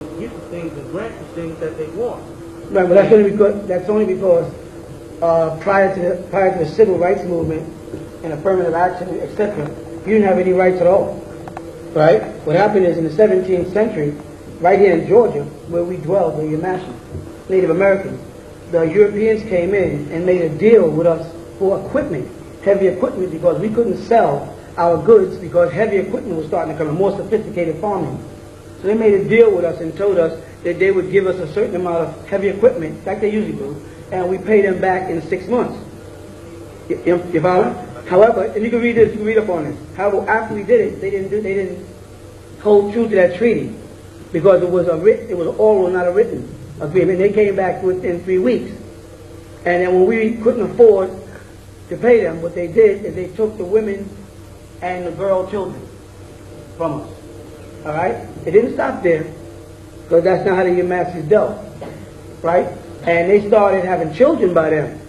get the things and grant the things that they want. Right, but that's only because prior to the civil rights movement and affirmative action, etc., you didn't have any rights at all. Right? What happened is in the 17th century, right here in Georgia, where we dwell, the Yamasee, Native Americans, the Europeans came in and made a deal with us for equipment, heavy equipment, because we couldn't sell our goods because heavy equipment was starting to come in, more sophisticated farming. So they made a deal with us and told us that they would give us a certain amount of heavy equipment, like they usually do, and we pay them back in 6 months. You follow? However, and you can read this, you can read up on this. However, after we did it, they didn't hold true to that treaty because it was an oral, not a written agreement. They came back within 3 weeks, and then when we couldn't afford to pay them, what they did is they took the women and the girl children from us. All right? It didn't stop there, because that's not how the Yamasees dealt, right? And they started having children by them.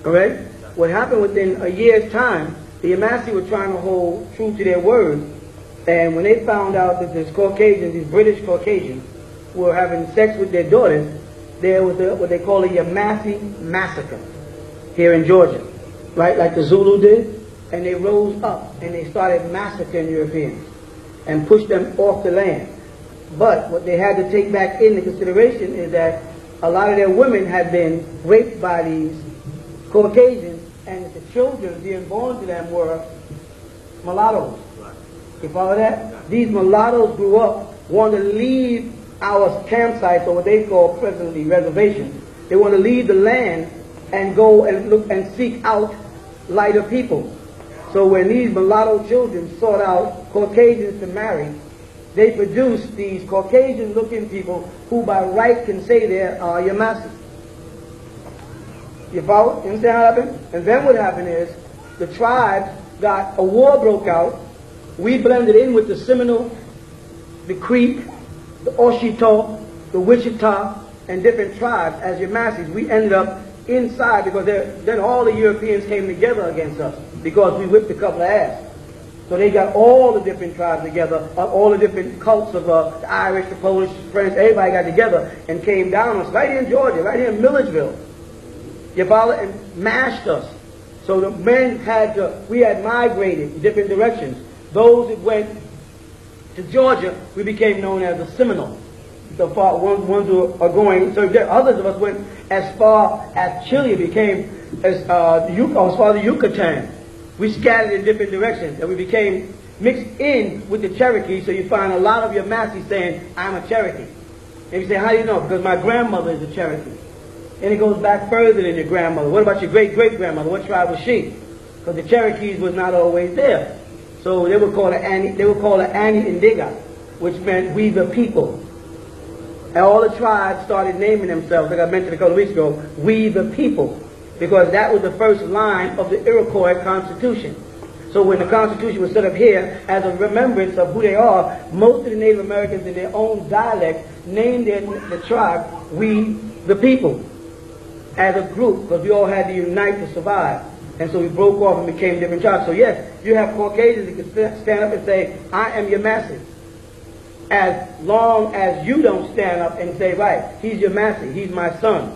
All right? What happened within a year's time, the Yamasee were trying to hold true to their word, and when they found out that these Caucasians, these British Caucasians, were having sex with their daughters, there was what they call a Yamasee massacre here in Georgia, right? Like the Zulu did, and they rose up and they started massacring Europeans and pushed them off the land. But what they had to take back into consideration is that a lot of their women had been raped by these Caucasians, and the children being born to them were mulattoes. You follow that? These mulattoes grew up, wanted to leave our campsites, or what they call presently reservations. They want to leave the land and go and look and seek out lighter people. So when these mulatto children sought out Caucasians to marry, they produced these Caucasian-looking people who by right can say they're Yamasee. You follow? You understand what happened? And then what happened is the tribes a war broke out. We blended in with the Seminole, the Creek, the Oshito, the Wichita, and different tribes as Yamasees. We ended up inside because then all the Europeans came together against us because we whipped a couple of ass. So they got all the different tribes together, all the different cults of the Irish, the Polish, the French, everybody got together and came down on us right here in Georgia, right here in Milledgeville. You follow? And mashed us. So the men we had migrated in different directions. Those that went to Georgia, we became known as the Seminole. So far, ones who are going, so others of us went as far as Chile, became as far as Yucatan. We scattered in different directions, and we became mixed in with the Cherokee, so you find a lot of your Yamasee saying, I'm a Cherokee. And you say, how do you know? Because my grandmother is a Cherokee. And it goes back further than your grandmother. What about your great-great-grandmother? What tribe was she? Because the Cherokees was not always there. So they were called Annie Indiga, which meant we the people. And all the tribes started naming themselves, like I mentioned a couple of weeks ago, we the people, because that was the first line of the Iroquois Constitution. So when the Constitution was set up here, as a remembrance of who they are, most of the Native Americans in their own dialect named the tribe we the people, as a group, because we all had to unite to survive. And so we broke off and became different tribes. So yes, you have Caucasians that can stand up and say, I am Yamasee. As long as you don't stand up and say, right, he's Yamasee, he's my son.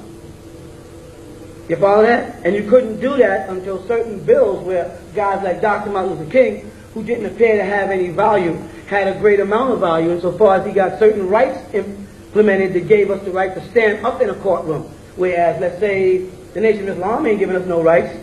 You follow that? And you couldn't do that until certain bills where guys like Dr. Martin Luther King, who didn't appear to have any value, had a great amount of value insofar as he got certain rights implemented that gave us the right to stand up in a courtroom. Whereas, let's say, the Nation of Islam ain't giving us no rights.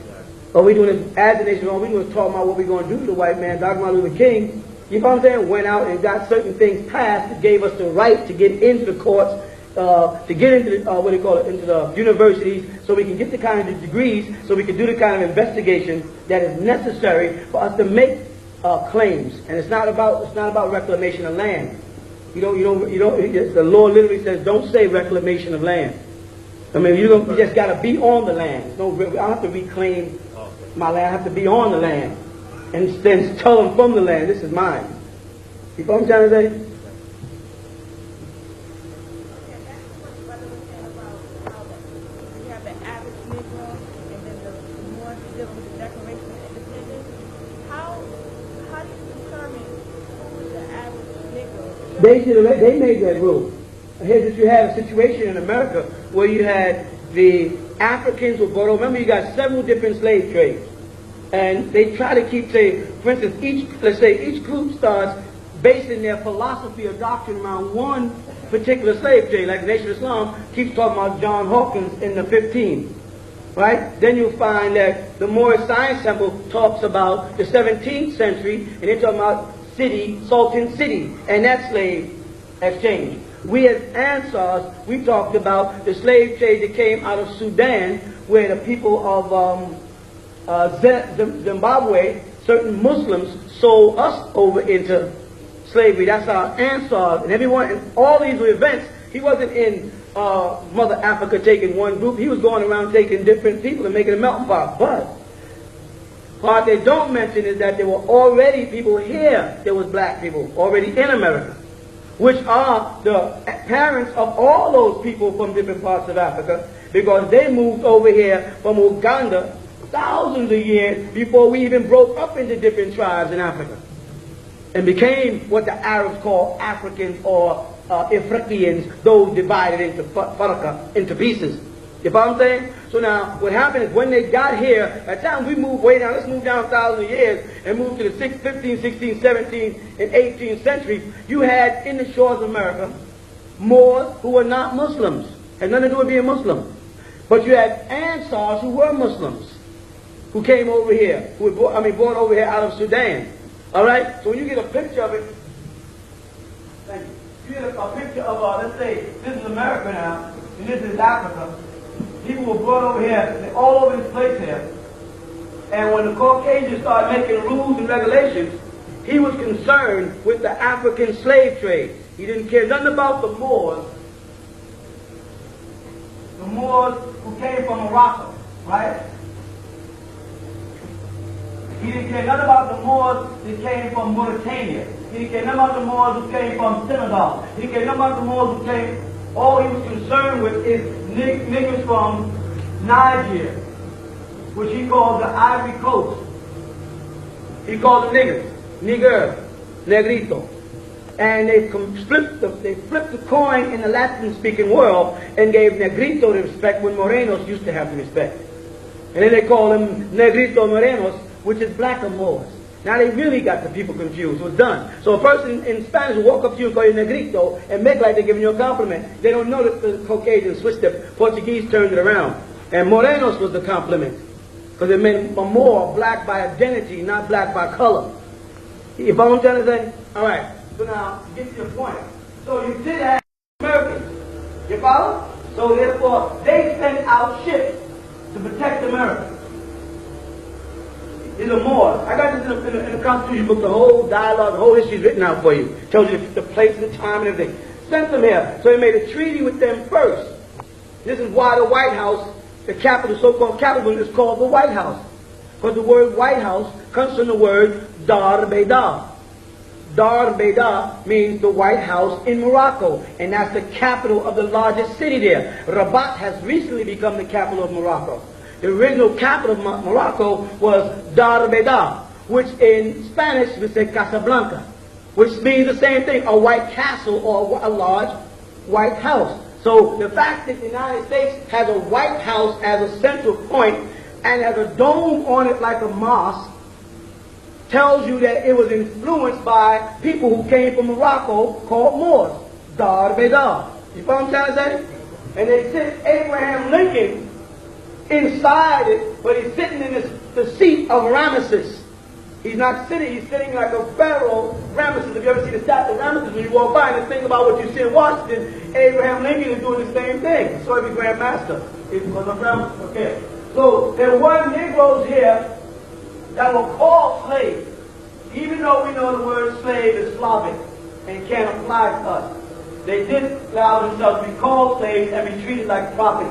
All we doing is, as the Nation of Islam, we doing talking about what we're going to do to the white man. Dr. Martin Luther King, you know what I'm saying, went out and got certain things passed that gave us the right to get into the courts, to get into the, into the universities, so we can get the kind of degrees, so we can do the kind of investigation that is necessary for us to make claims. And it's not about reclamation of land. The law literally says, don't say reclamation of land. I mean, you just got to be on the land. I don't have to reclaim my land. I have to be on the land. And then tell them from the land, this is mine. You know what I'm trying to say? They made that rule. Here's that you had a situation in America where you had the Africans were brought over. Remember, you got several different slave trades. And they try to keep, say, for instance, each group starts basing their philosophy or doctrine around one particular slave trade. Like the Nation of Islam keeps talking about John Hawkins in the 15th. Right? Then you'll find that the Moorish Science Temple talks about the 17th century, and they're talking about Sultan City, and that slave exchange. We as Ansars, we talked about the slave trade that came out of Sudan, where the people of Zimbabwe, certain Muslims, sold us over into slavery. That's our Ansars, and everyone, and all these events. He wasn't in Mother Africa taking one group. He was going around taking different people and making a melting pot. But what they don't mention is that there were already people here. There was black people already in America, which are the parents of all those people from different parts of Africa, because they moved over here from Uganda thousands of years before we even broke up into different tribes in Africa and became what the Arabs call Africans or Ifriqians, those divided into farqa, into pieces. You follow what I'm saying? So now, what happened is when they got here, at the time we moved way down, let's move down 1,000 years and move to the 15th, 16th, 17th, and 18th century, you had in the shores of America Moors who were not Muslims. Had nothing to do with being Muslim. But you had Ansars who were Muslims, who came over here, who were brought over here out of Sudan. All right? So when you get a picture of it, thank you. You get a picture of, let's say, this is America now, and this is Africa. People were brought over here, they're all over this place here. And when the Caucasians started making rules and regulations, he was concerned with the African slave trade. He didn't care nothing about the Moors who came from Morocco, right? He didn't care nothing about the Moors that came from Mauritania. He didn't care nothing about the Moors who came from Senegal. He didn't care nothing about the Moors who came. All he was concerned with is niggas from Niger, which he called the Ivory Coast. He called them niggers, nigger, negrito. And they flipped the coin in the Latin-speaking world and gave negrito the respect when morenos used to have the respect. And then they call them negrito morenos, which is black or Moors. Now they really got the people confused. It was done. So a person in Spanish will walk up to you and call you negrito and make like they're giving you a compliment. They don't know that the Caucasians switched it. Portuguese turned it around. And morenos was the compliment, because it meant more black by identity, not black by color. You follow what I'm trying to say? All right. So now, to get to your point. So you did have Americans. You follow? So therefore, they sent out ships to protect America. These are Moors. I got this in the Constitution book, the whole dialogue, the whole history is written out for you. Tells you the place and the time and everything. Sent them here. So they made a treaty with them first. This is why the White House, the capital, so-called capital, is called the White House. Because the word White House comes from the word Dar Beida. Dar Beida means the White House in Morocco, and that's the capital of the largest city there. Rabat has recently become the capital of Morocco. The original capital of Morocco was Dar Beida, which in Spanish we say Casablanca, which means the same thing, a white castle or a large white house. So the fact that the United States has a White House as a central point and has a dome on it like a mosque tells you that it was influenced by people who came from Morocco called Moors. Dar Beida. You follow what I'm trying to say? And they sent Abraham Lincoln inside it, but he's sitting in the seat of Ramesses. He's not sitting, he's sitting like a pharaoh, Ramesses. If you ever see the statue of Ramesses, when you walk by and think about what you see in Washington, Abraham Lincoln is doing the same thing. So every Grand Master is because of Ramesses. Okay. So there were Negroes here that were called slaves, even though we know the word slave is Slavic and can't apply to us. They did allow themselves to be called slaves and be treated like property.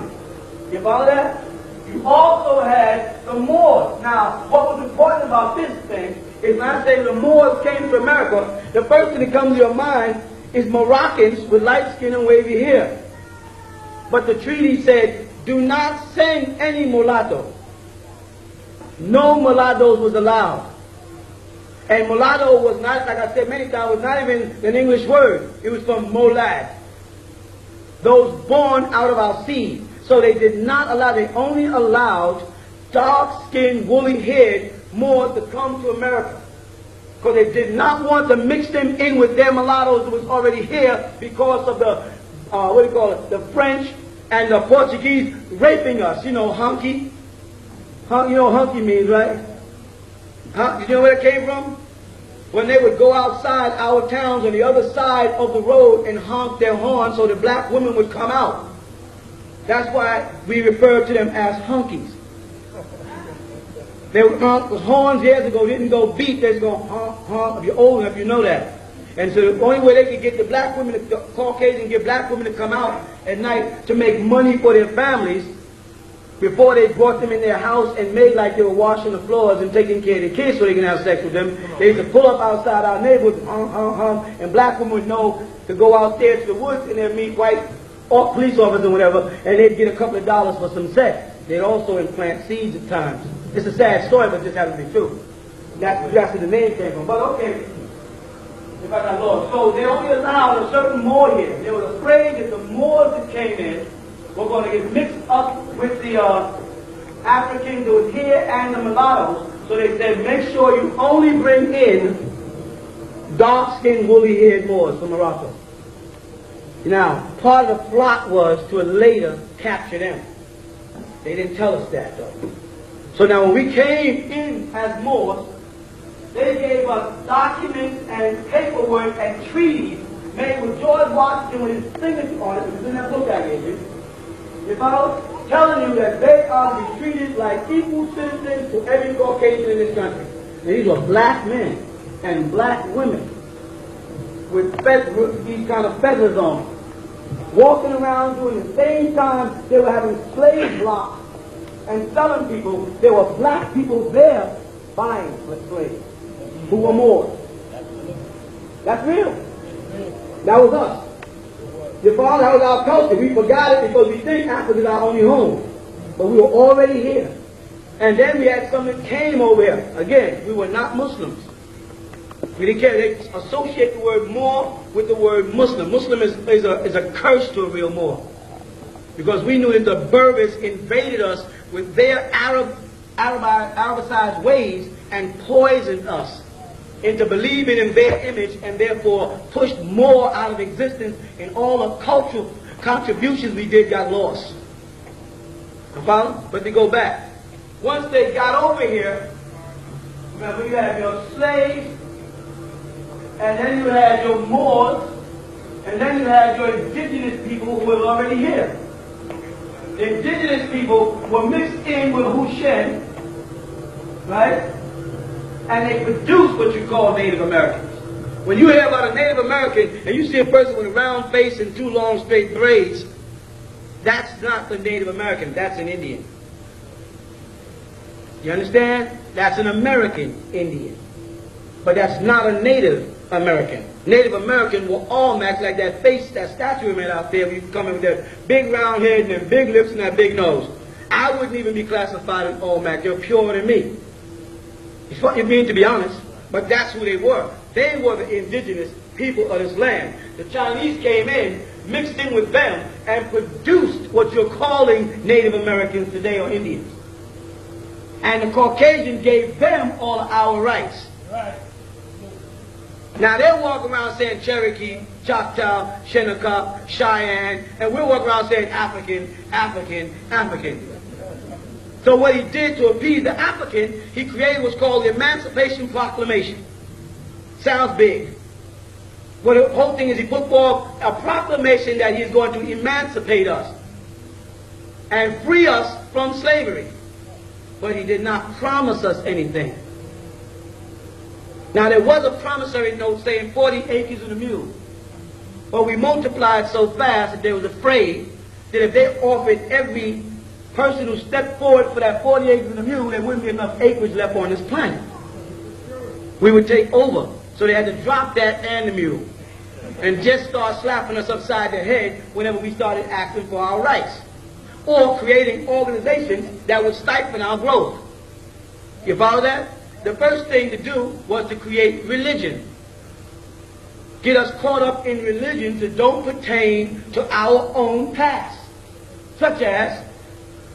You follow that? You also had the Moors. Now, what was important about this thing is when I say the Moors came to America, the first thing that comes to your mind is Moroccans with light skin and wavy hair. But the treaty said, do not send any mulatto. No mulattoes was allowed. And mulatto was not, like I said many times, was not even an English word. It was from molad. Those born out of our seed. So they did not allow, they only allowed dark-skinned, woolly-haired Moors to come to America. Because they did not want to mix them in with their mulattoes who was already here because of the, what do you call it, the French and the Portuguese raping us. You know, hunky. You know what hunky means, right? You know where it came from? When they would go outside our towns on the other side of the road and honk their horn so the black women would come out. That's why we refer to them as hunkies. They would honk, because horns years ago didn't go beat, they just go honk, honk. If you're old enough, you know that. And so the only way they could get the black women, the Caucasian, get black women to come out at night to make money for their families, before they brought them in their house and made like they were washing the floors and taking care of the kids so they can have sex with them. They used to pull up outside our neighborhood, and black women would know to go out there to the woods and they'd meet white or police officers or whatever, and they'd get a couple of dollars for some sex. They'd also implant seeds at times. It's a sad story, but it just happens to be true. That's where the name came from. But okay, if I got lost. So they only allowed a certain Moor here. They were afraid that the Moors that came in were going to get mixed up with the Africans that was here and the mulattoes. So they said, make sure you only bring in dark-skinned, woolly-haired Moors from Morocco. Now, part of the plot was to later capture them. They didn't tell us that, though. So now when we came in as Moors, they gave us documents and paperwork and treaties made with George Washington with his signature on it, which is in that book I gave you. If I was telling you that they are to be treated like equal citizens to every Caucasian in this country. And these were black men and black women with these kind of feathers on them, walking around during the same time they were having slave blocks and selling people. There were black people there buying for slaves who were Moors. That's real. That was us. That was our culture. We forgot it because we think Africa is our only home. But we were already here. And then we had some that came over here. Again, we were not Muslims. We didn't care. They associate the word Moor with the word Muslim. Muslim is a curse to a real Moor. Because we knew that the Berbers invaded us with their Arabicized ways and poisoned us into believing in their image, and therefore pushed more out of existence, and all the cultural contributions we did got lost. But to go back, once they got over here, remember you had your slaves, and then you had your Moors, and then you had your indigenous people who were already here. The indigenous people were mixed in with Hushen, right? And they produce what you call Native Americans. When you hear about a Native American and you see a person with a round face and two long straight braids, that's not the Native American, that's an Indian. You understand? That's an American Indian. But that's not a Native American. Native American were all matched like that face, that statue we made out there. We come in with that big round head and them big lips and that big nose. I wouldn't even be classified as Olmec. They're purer than me. It's what you mean, to be honest, but that's who they were. They were the indigenous people of this land. The Chinese came in, mixed in with them, and produced what you're calling Native Americans today, or Indians. And the Caucasian gave them all of our rights. Right. Now they'll walk around saying Cherokee, Choctaw, Shinnecock, Cheyenne, and we'll walk around saying African, African, African. So what he did to appease the African, he created what's called the Emancipation Proclamation. Sounds big. Well, the whole thing is he put forth a proclamation that he's going to emancipate us and free us from slavery. But he did not promise us anything. Now there was a promissory note saying 40 acres and a mule. But we multiplied so fast that they was afraid that if they offered every person who stepped forward for that 40 acres and a mule, there wouldn't be enough acreage left on this planet. We would take over. So they had to drop that and the mule and just start slapping us upside the head whenever we started asking for our rights, or creating organizations that would stifle our growth. You follow that? the first thing to do was to create religion. Get us caught up in religions that don't pertain to our own past. Such as,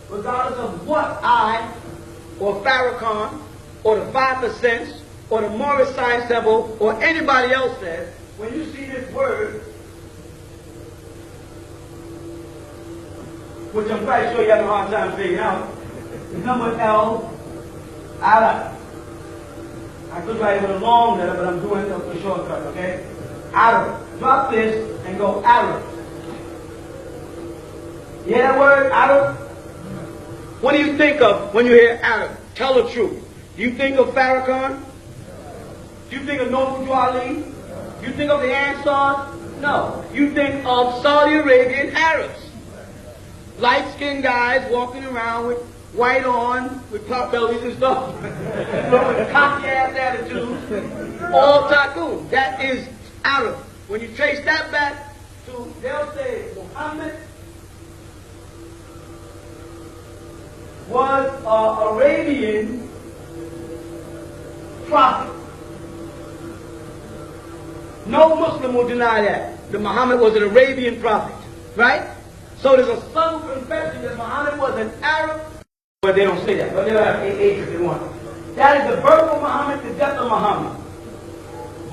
regardless of what I, or Farrakhan, or the 5%, or the Morris Science Temple, or anybody else says, when you see this word, which I'm quite sure you have a hard time figuring out, the number L, Arab. I could write it with a long letter, but I'm doing a shortcut, okay? Arab. Drop this and go Arab. You hear that word, Arab? What do you think of when you hear Arab? Tell the truth. Do you think of Farrakhan? Do you think of Noble Ali? Do you think of the Ansars? No. You think of Saudi Arabian Arabs. Light-skinned guys walking around with white on, with pot bellies and stuff. With cocky-ass attitudes. All tycoon. That is Arab. When you trace that back to, they'll say Muhammad was an Arabian prophet. No Muslim will deny that Muhammad was an Arabian prophet, right? So there's a subtle confession that Muhammad was an Arab, but they don't say that. But they'll have AA if they want. That is the birth of Muhammad, the death of Muhammad.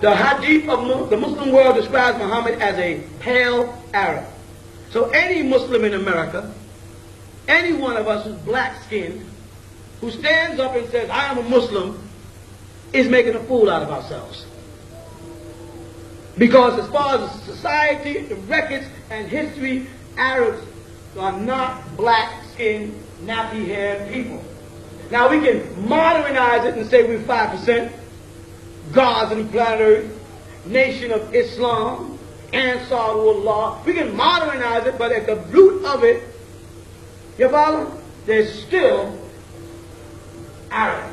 The hadith of the Muslim world describes Muhammad as a pale Arab. So any Muslim in America, any one of us who's black-skinned, who stands up and says, I am a Muslim, is making a fool out of ourselves. Because as far as society, the records, and history, Arabs are not black-skinned, nappy-haired people. Now we can modernize it and say we're 5%, gods of the planet Earth, nation of Islam, Ansarullah. We can modernize it, but at the root of it, you follow? There's still Arab.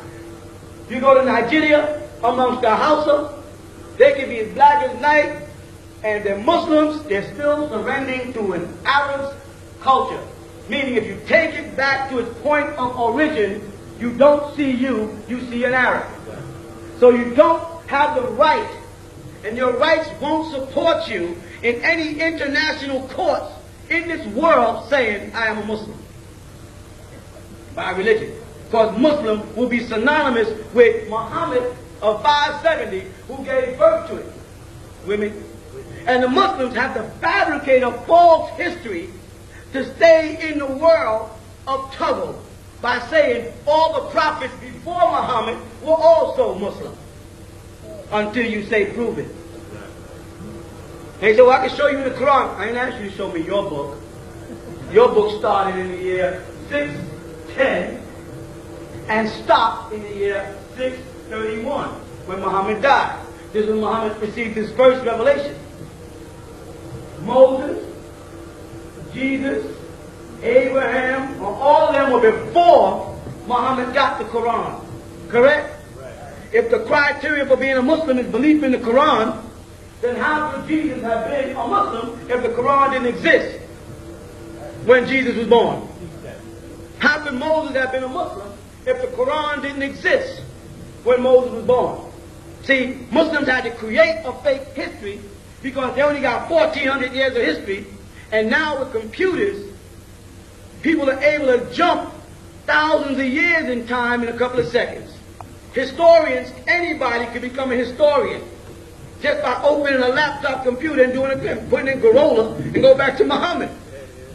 You go to Nigeria, amongst the Hausa, they can be as black as night, and they're Muslims, they're still surrendering to an Arab culture. Meaning if you take it back to its point of origin, you don't see you see an Arab. So you don't have the right, and your rights won't support you in any international courts in this world saying, I am a Muslim. By religion. Because Muslim will be synonymous with Muhammad of 570 who gave birth to it. Women. And the Muslims have to fabricate a false history to stay in the world of trouble by saying all the prophets before Muhammad were also Muslim. Until you say prove it. They say, well, I can show you the Quran. I ain't asked you to show me your book. Your book started in the year 610 and stopped in the year 631 when Muhammad died. This is when Muhammad received his first revelation. Moses, Jesus, Abraham, all of them were before Muhammad got the Quran. Correct? Right. If the criteria for being a Muslim is belief in the Quran, then how could Jesus have been a Muslim if the Quran didn't exist when Jesus was born? How could Moses have been a Muslim if the Quran didn't exist when Moses was born? See, Muslims had to create a fake history because they only got 1,400 years of history, and now with computers, people are able to jump thousands of years in time in a couple of seconds. Historians, anybody can become a historian just by opening a laptop computer and doing a putting in Corolla and go back to Muhammad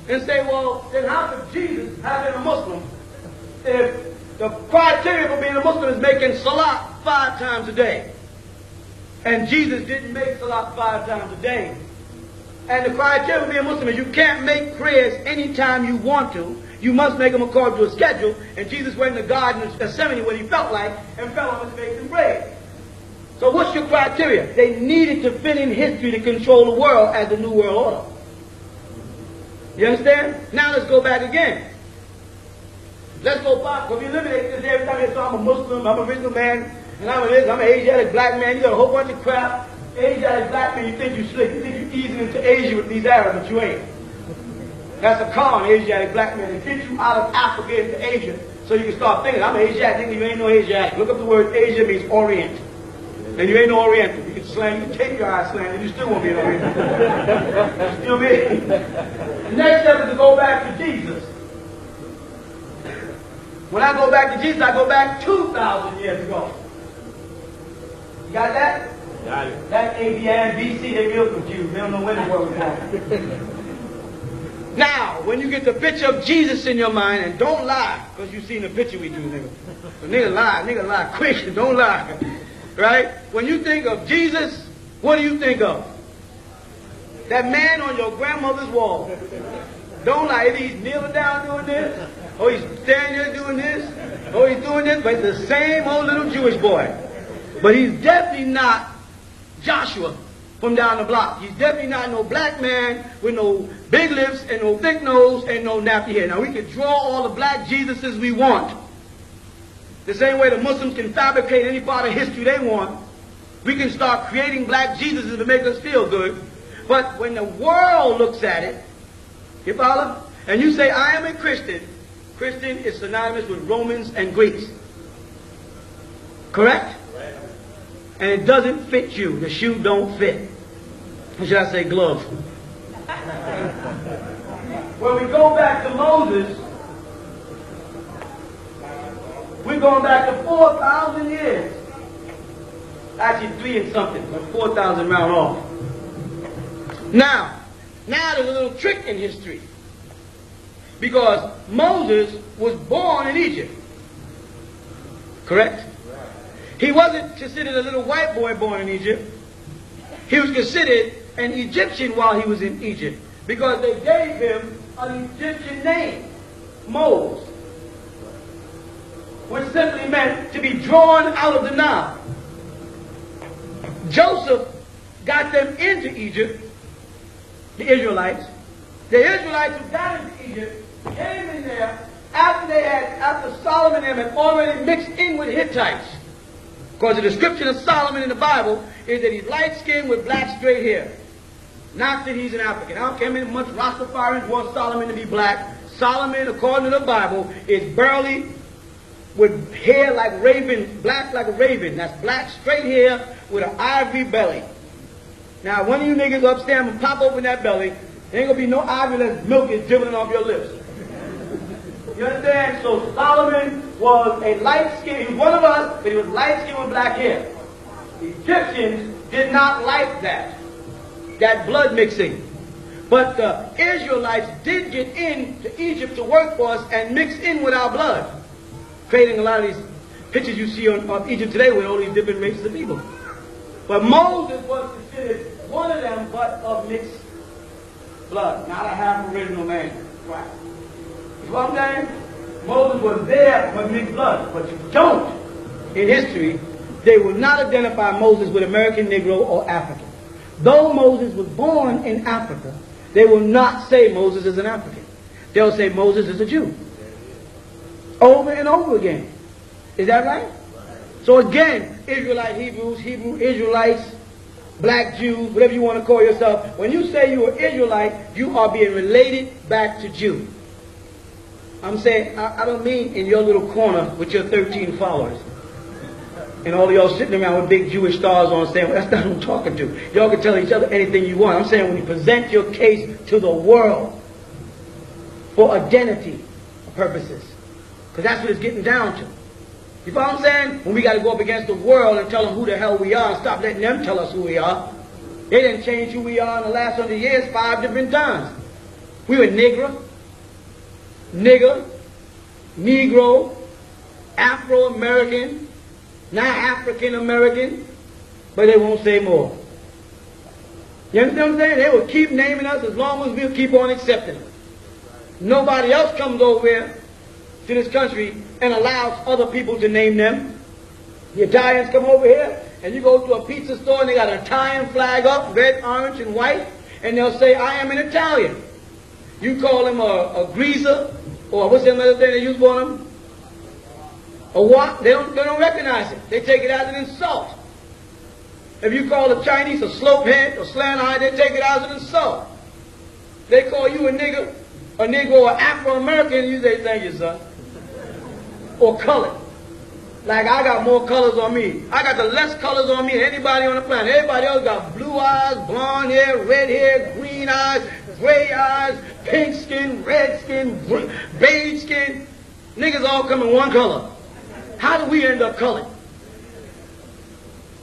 and say, well, then how could Jesus have been a Muslim if the criteria for being a Muslim is making salat 5 times a day? And Jesus didn't make salat 5 times a day. And the criteria for being a Muslim is you can't make prayers anytime you want to. You must make them according to a schedule. And Jesus went in the Garden of Gethsemane when he felt like and fell on his face and prayed. So what's your criteria? They needed to fit in history to control the world as the New World Order. You understand? Now let's go back again. Let's go back. Because we eliminate this every time they say I'm a Muslim, I'm a original man, and I'm an Asiatic black man. You got a whole bunch of crap. Asiatic black man, you think you slick. You think you're easing into Asia with these Arabs, but you ain't. That's a con, Asiatic black man. They get you out of Africa into Asia So you can start thinking, I'm Asiatic, thinking you ain't no Asiatic. Look up the word Asia means Orient. And you ain't no Oriental. You can slang, you can take your eyes slanted, you still won't be an Oriental. Still be. The next step is to go back to Jesus. When I go back to Jesus, I go back 2,000 years ago. You got that? Got it. That AD and BC, they real confused. They don't know when the world was born. Now, when you get the picture of Jesus in your mind, and don't lie, because you've seen the picture we do, nigga. So nigga lie quick, don't lie. Right? When you think of Jesus, what do you think of? That man on your grandmother's wall. Don't lie. Either he's kneeling down doing this, or he's standing there doing this, or he's doing this, but it's the same old little Jewish boy. But he's definitely not Joshua from down the block. He's definitely not no black man with no big lips and no thick nose and no nappy hair. Now we can draw all the black Jesuses we want. The same way the Muslims can fabricate any part of history they want, we can start creating black Jesuses to make us feel good. But when the world looks at it, you follow? And you say, I am a Christian. Christian is synonymous with Romans and Greeks. Correct? And it doesn't fit you. The shoe don't fit. Or should I say glove? When we go back to Moses, we're going back to 4,000 years. Actually 3 and something, but 4,000 round off. Now there's a little trick in history. Because Moses was born in Egypt. Correct? He wasn't considered a little white boy born in Egypt. He was considered an Egyptian while he was in Egypt. Because they gave him an Egyptian name, Moses. Which simply meant to be drawn out of the Nile. Joseph got them into Egypt, the Israelites. The Israelites who got into Egypt came in there after Solomon and them had already mixed in with Hittites. Because the description of Solomon in the Bible is that he's light-skinned with black straight hair. Not that he's an African. I don't care how much Rastafarians want Solomon to be black. Solomon, according to the Bible, is burly with hair like raven, black like a raven. That's black straight hair with an ivory belly. Now, one of you niggas upstairs will pop open that belly. There ain't gonna be no ivory unless milk is dribbling off your lips. You understand? So Solomon was a light-skinned, he was one of us, but he was light-skinned with black hair. The Egyptians did not like that blood mixing. But the Israelites did get into Egypt to work for us and mix in with our blood, creating a lot of these pictures you see of Egypt today with all these different races of people. But Moses was considered one of them, but of mixed blood, not a half original man. Right. You know what I'm saying? Moses was there with mixed blood, but you don't. In history, they will not identify Moses with American Negro or African. Though Moses was born in Africa, they will not say Moses is an African. They'll say Moses is a Jew. Over and over again. Is that right? So again, Israelite Hebrews, Hebrew Israelites, black Jews, whatever you want to call yourself, when you say you are Israelite, you are being related back to Jew. I'm saying, I don't mean in your little corner with your 13 followers. And all of y'all sitting around with big Jewish stars on saying, well, that's not who I'm talking to. Y'all can tell each other anything you want. I'm saying when you present your case to the world for identity purposes. Because that's what it's getting down to. You follow what I'm saying? When we got to go up against the world and tell them who the hell we are and stop letting them tell us who we are. They didn't change who we are in the last 100 years 5 different times. We were nigger, Negro, Afro-American, not African-American, but they won't say more. You understand what I'm saying? They will keep naming us as long as we'll keep on accepting them. Nobody else comes over here to this country and allows other people to name them. The Italians come over here, and you go to a pizza store and they got an Italian flag up, red, orange, and white, and they'll say, I am an Italian. You call them a greaser, or what's the other thing they use for them? A what? They don't recognize it. They take it as an insult. If you call the Chinese a slope head or slant eye, they take it as an insult. They call you a nigger, a Negro, or Afro-American, and you say, thank you, son. or colored. Like I got more colors on me. I got the less colors on me than anybody on the planet. Everybody else got blue eyes, blonde hair, red hair, green eyes, gray eyes, pink skin, red skin, beige skin. Niggas all come in one color. How do we end up colored?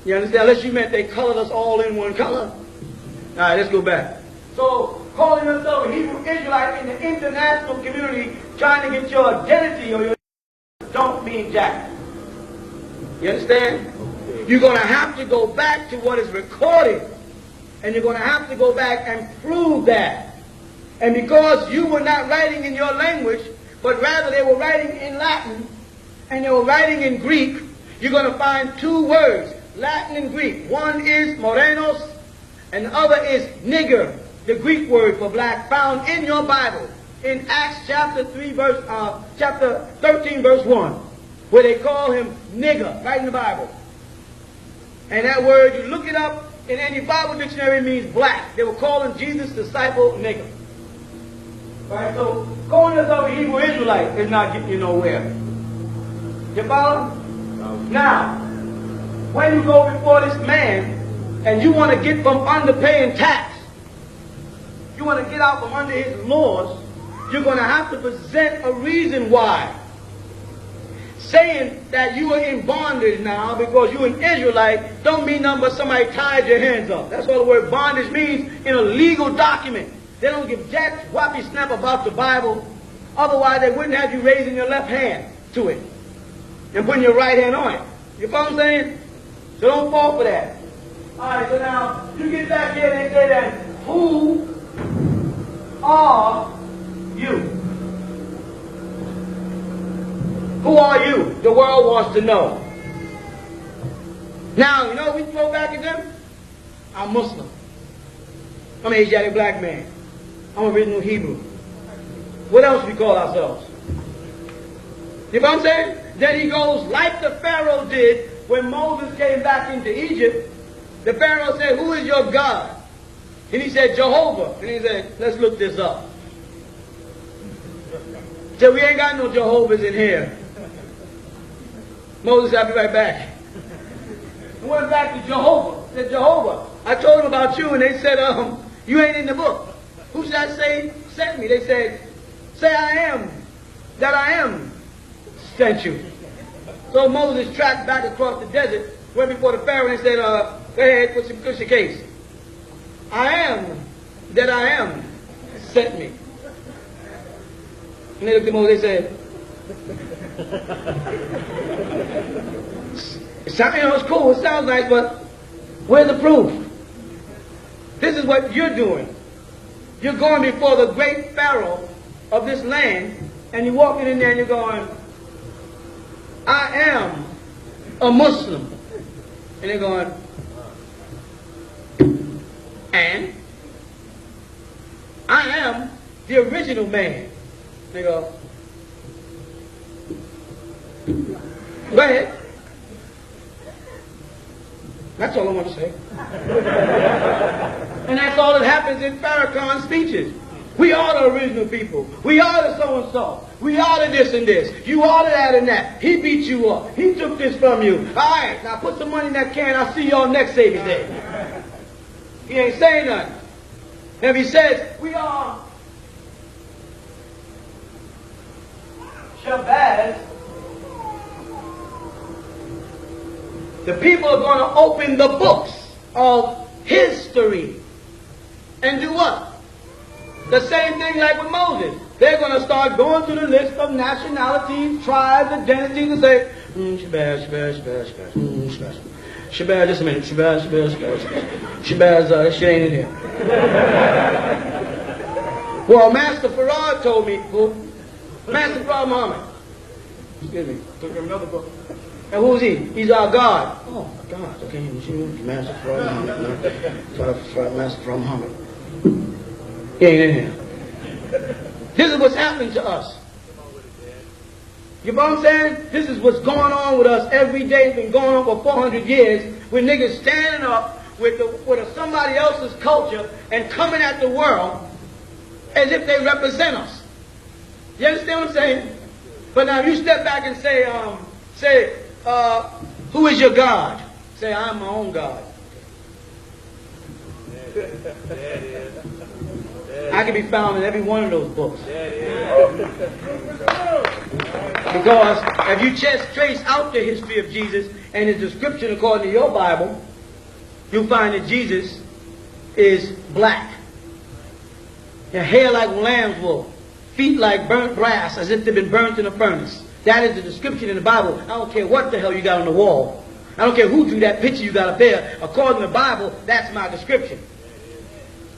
You understand? Unless you meant they colored us all in one color. All right, let's go back. So, calling yourself a Hebrew Israelite in the international community, trying to get your identity or your don't mean jack. You understand? You're going to have to go back to what is recorded. And you're going to have to go back and prove that. And because you were not writing in your language, but rather they were writing in Latin, and they were writing in Greek, you're going to find two words, Latin and Greek. One is morenos, and the other is nigger, the Greek word for black, found in your Bible, in Acts chapter 13, verse 1, where they call him nigger, right in the Bible. And that word, you look it up in any Bible dictionary, it means black. They were calling Jesus' disciple nigger. Right, so calling yourself a Hebrew Israelite is not getting you nowhere. You follow? Now, when you go before this man and you want to get from under paying tax, you want to get out from under his laws, you're going to have to present a reason why. Saying that you are in bondage now because you're an Israelite don't mean nothing but somebody tied your hands up. That's what the word bondage means in a legal document. They don't give jack whoppy snap about the Bible. Otherwise, they wouldn't have you raising your left hand to it and putting your right hand on it. You follow what I'm saying? So don't fall for that. All right, so now you get back here and they say that, who are you? Who are you? The world wants to know. Now, you know what we throw back at them? I'm Muslim. I'm an Asiatic black man. I'm original Hebrew. What else we call ourselves? You know what I'm saying? Then he goes like the Pharaoh did when Moses came back into Egypt. The Pharaoh said, who is your God? And he said, Jehovah. And he said, let's look this up. He said, we ain't got no Jehovah's in here. Moses said, I'll be right back. I went back to Jehovah. I said, Jehovah, I told them about you, and they said, you ain't in the book. Who should I say sent me? They said, say I am, that I am sent you. So Moses tracked back across the desert, went before the Pharaoh, and said, go ahead, what's your case? I am, that I am sent me. And they looked at Moses, they said, it's cool, it sounds nice, but where's the proof? This is what you're doing. You're going before the great Pharaoh of this land, and you're walking in there and you're going, I am a Muslim. And they're going, and I am the original man. They go, go ahead. That's all I want to say. And that's all that happens in Farrakhan's speeches. We are the original people. We are the so-and-so. We are the this and this. You are the that and that. He beat you up. He took this from you. All right, now put some money in that can. I'll see y'all next Savior's Day. He ain't saying nothing. And if he says, we are Shabazz, the people are going to open the books of history and do what? The same thing like with Moses. They're going to start going through the list of nationalities, tribes, identities, and say, Shabazz, just a minute. Shabazz, that shit ain't in here. Well, Master Farad told me, Master Farad Muhammad, excuse me, took him another book. And who's he? He's our God. Oh, God. Okay, Master Farad Muhammad. Master Farad Muhammad. He ain't in here. This is what's happening to us. You know what I'm saying? This is what's going on with us every day. It's been going on for 400 years with niggas standing up with somebody else's culture and coming at the world as if they represent us. You understand what I'm saying? But now you step back and say, who is your God? Say, I'm my own God. I can be found in every one of those books. Because if you just trace out the history of Jesus and his description according to your Bible, you'll find that Jesus is black. Your hair like lamb's wool, feet like burnt brass, as if they've been burnt in a furnace. That is the description in the Bible. I don't care what the hell you got on the wall. I don't care who drew that picture you got up there. According to the Bible, that's my description.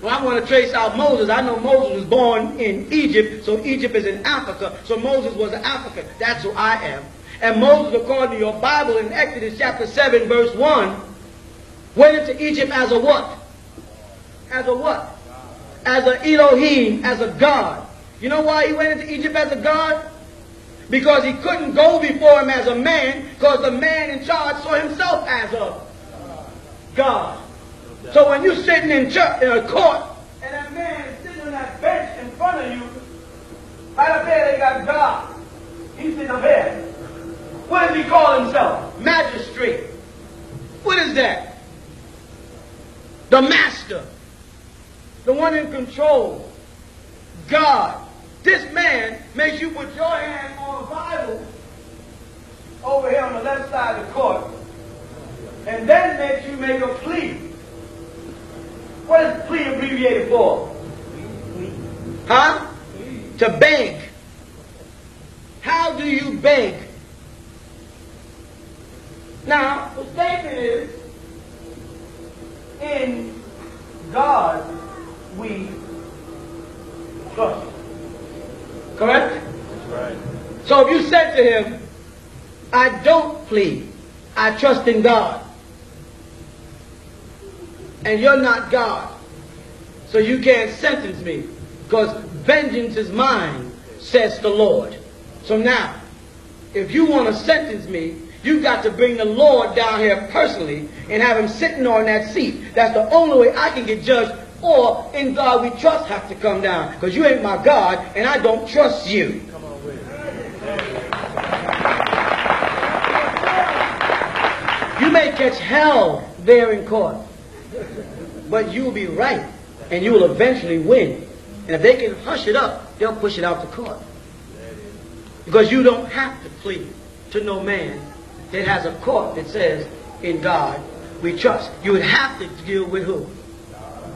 When I want to trace out Moses, I know Moses was born in Egypt, so Egypt is in Africa, so Moses was an African. That's who I am. And Moses, according to your Bible in Exodus chapter 7, verse 1, went into Egypt as a what? As a what? As a Elohim, as a God. You know why he went into Egypt as a God? Because he couldn't go before him as a man, because the man in charge saw himself as a God. So when you're sitting in a court, and that man is sitting on that bench in front of you, right up there they got God. He's sitting up there. What does he call himself? Magistrate. What is that? The master. The one in control. God. This man makes you put your hand on a Bible over here on the left side of the court, and then makes you make a plea. What is plea abbreviated for? Huh? To beg. How do you beg? Now, the statement is, in God we trust. Correct? That's right. So if you said to him, I don't plead, I trust in God, and you're not God, so you can't sentence me, because vengeance is mine, says the Lord. So now, if you want to sentence me, you've got to bring the Lord down here personally and have him sitting on that seat. That's the only way I can get judged. Or, in God we trust, have to come down. Because you ain't my God, and I don't trust you. Come on with it. You may catch hell there in court. But you will be right, and you will eventually win. And if they can hush it up, they'll push it out to court. Because you don't have to plead to no man that has a court that says, in God we trust. You would have to deal with who?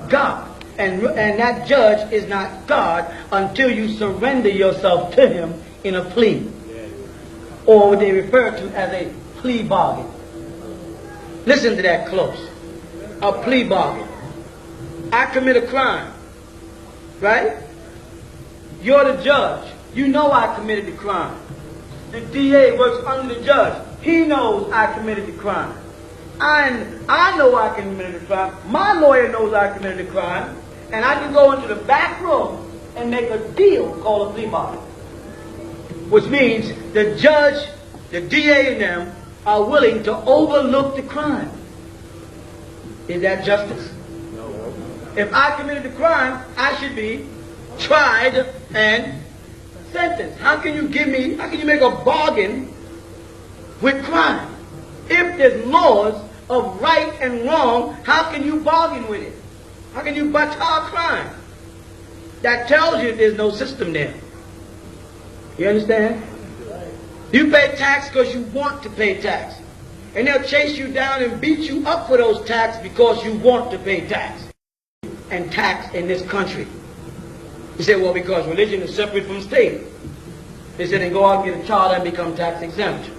God. And that judge is not God until you surrender yourself to him in a plea. Or what they refer to as a plea bargain. Listen to that close. A plea bargain. I commit a crime. Right? You're the judge. You know I committed the crime. The DA works under the judge. He knows I committed the crime. I know I committed the crime. My lawyer knows I committed the crime. And I can go into the back room and make a deal called a plea bargain. Which means the judge, the DA and them are willing to overlook the crime. Is that justice? No. If I committed the crime, I should be tried and sentenced. How can you make a bargain with crime? If there's laws of right and wrong, how can you bargain with it? How can you batar crime? That tells you there's no system there. You understand? You pay tax because you want to pay tax. And they'll chase you down and beat you up for those tax because you want to pay tax. And tax in this country. You say, well, because religion is separate from state. They said, then go out and get a charter and become tax exempt.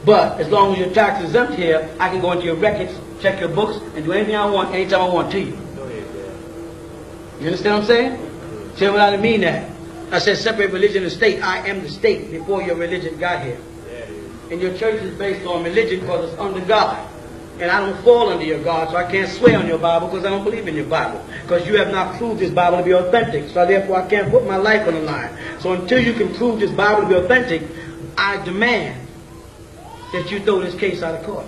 But as long as you're tax exempt here, I can go into your records, check your books, and do anything I want, anytime I want to you. Go ahead, Dad. You understand what I'm saying? Say what I didn't mean that. I said separate religion and state. I am the state before your religion got here. And your church is based on religion because it's under God. And I don't fall under your God, so I can't swear on your Bible because I don't believe in your Bible. Because you have not proved this Bible to be authentic. So therefore I can't put my life on the line. So until you can prove this Bible to be authentic, I demand that you throw this case out of court.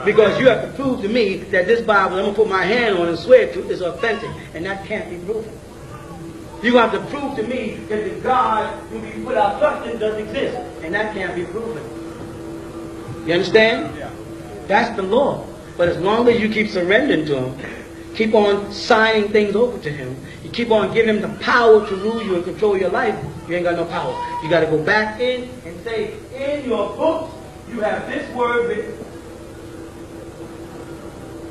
Because you have to prove to me that this Bible I'm going to put my hand on and swear to is authentic. And that can't be proven. You're going to have to prove to me that the God who we put our trust in does exist. And that can't be proven. You understand? Yeah. That's the law. But as long as you keep surrendering to him, keep on signing things over to him, you keep on giving him the power to rule you and control your life, you ain't got no power. You got to go back in and say, in your books, you have this word written.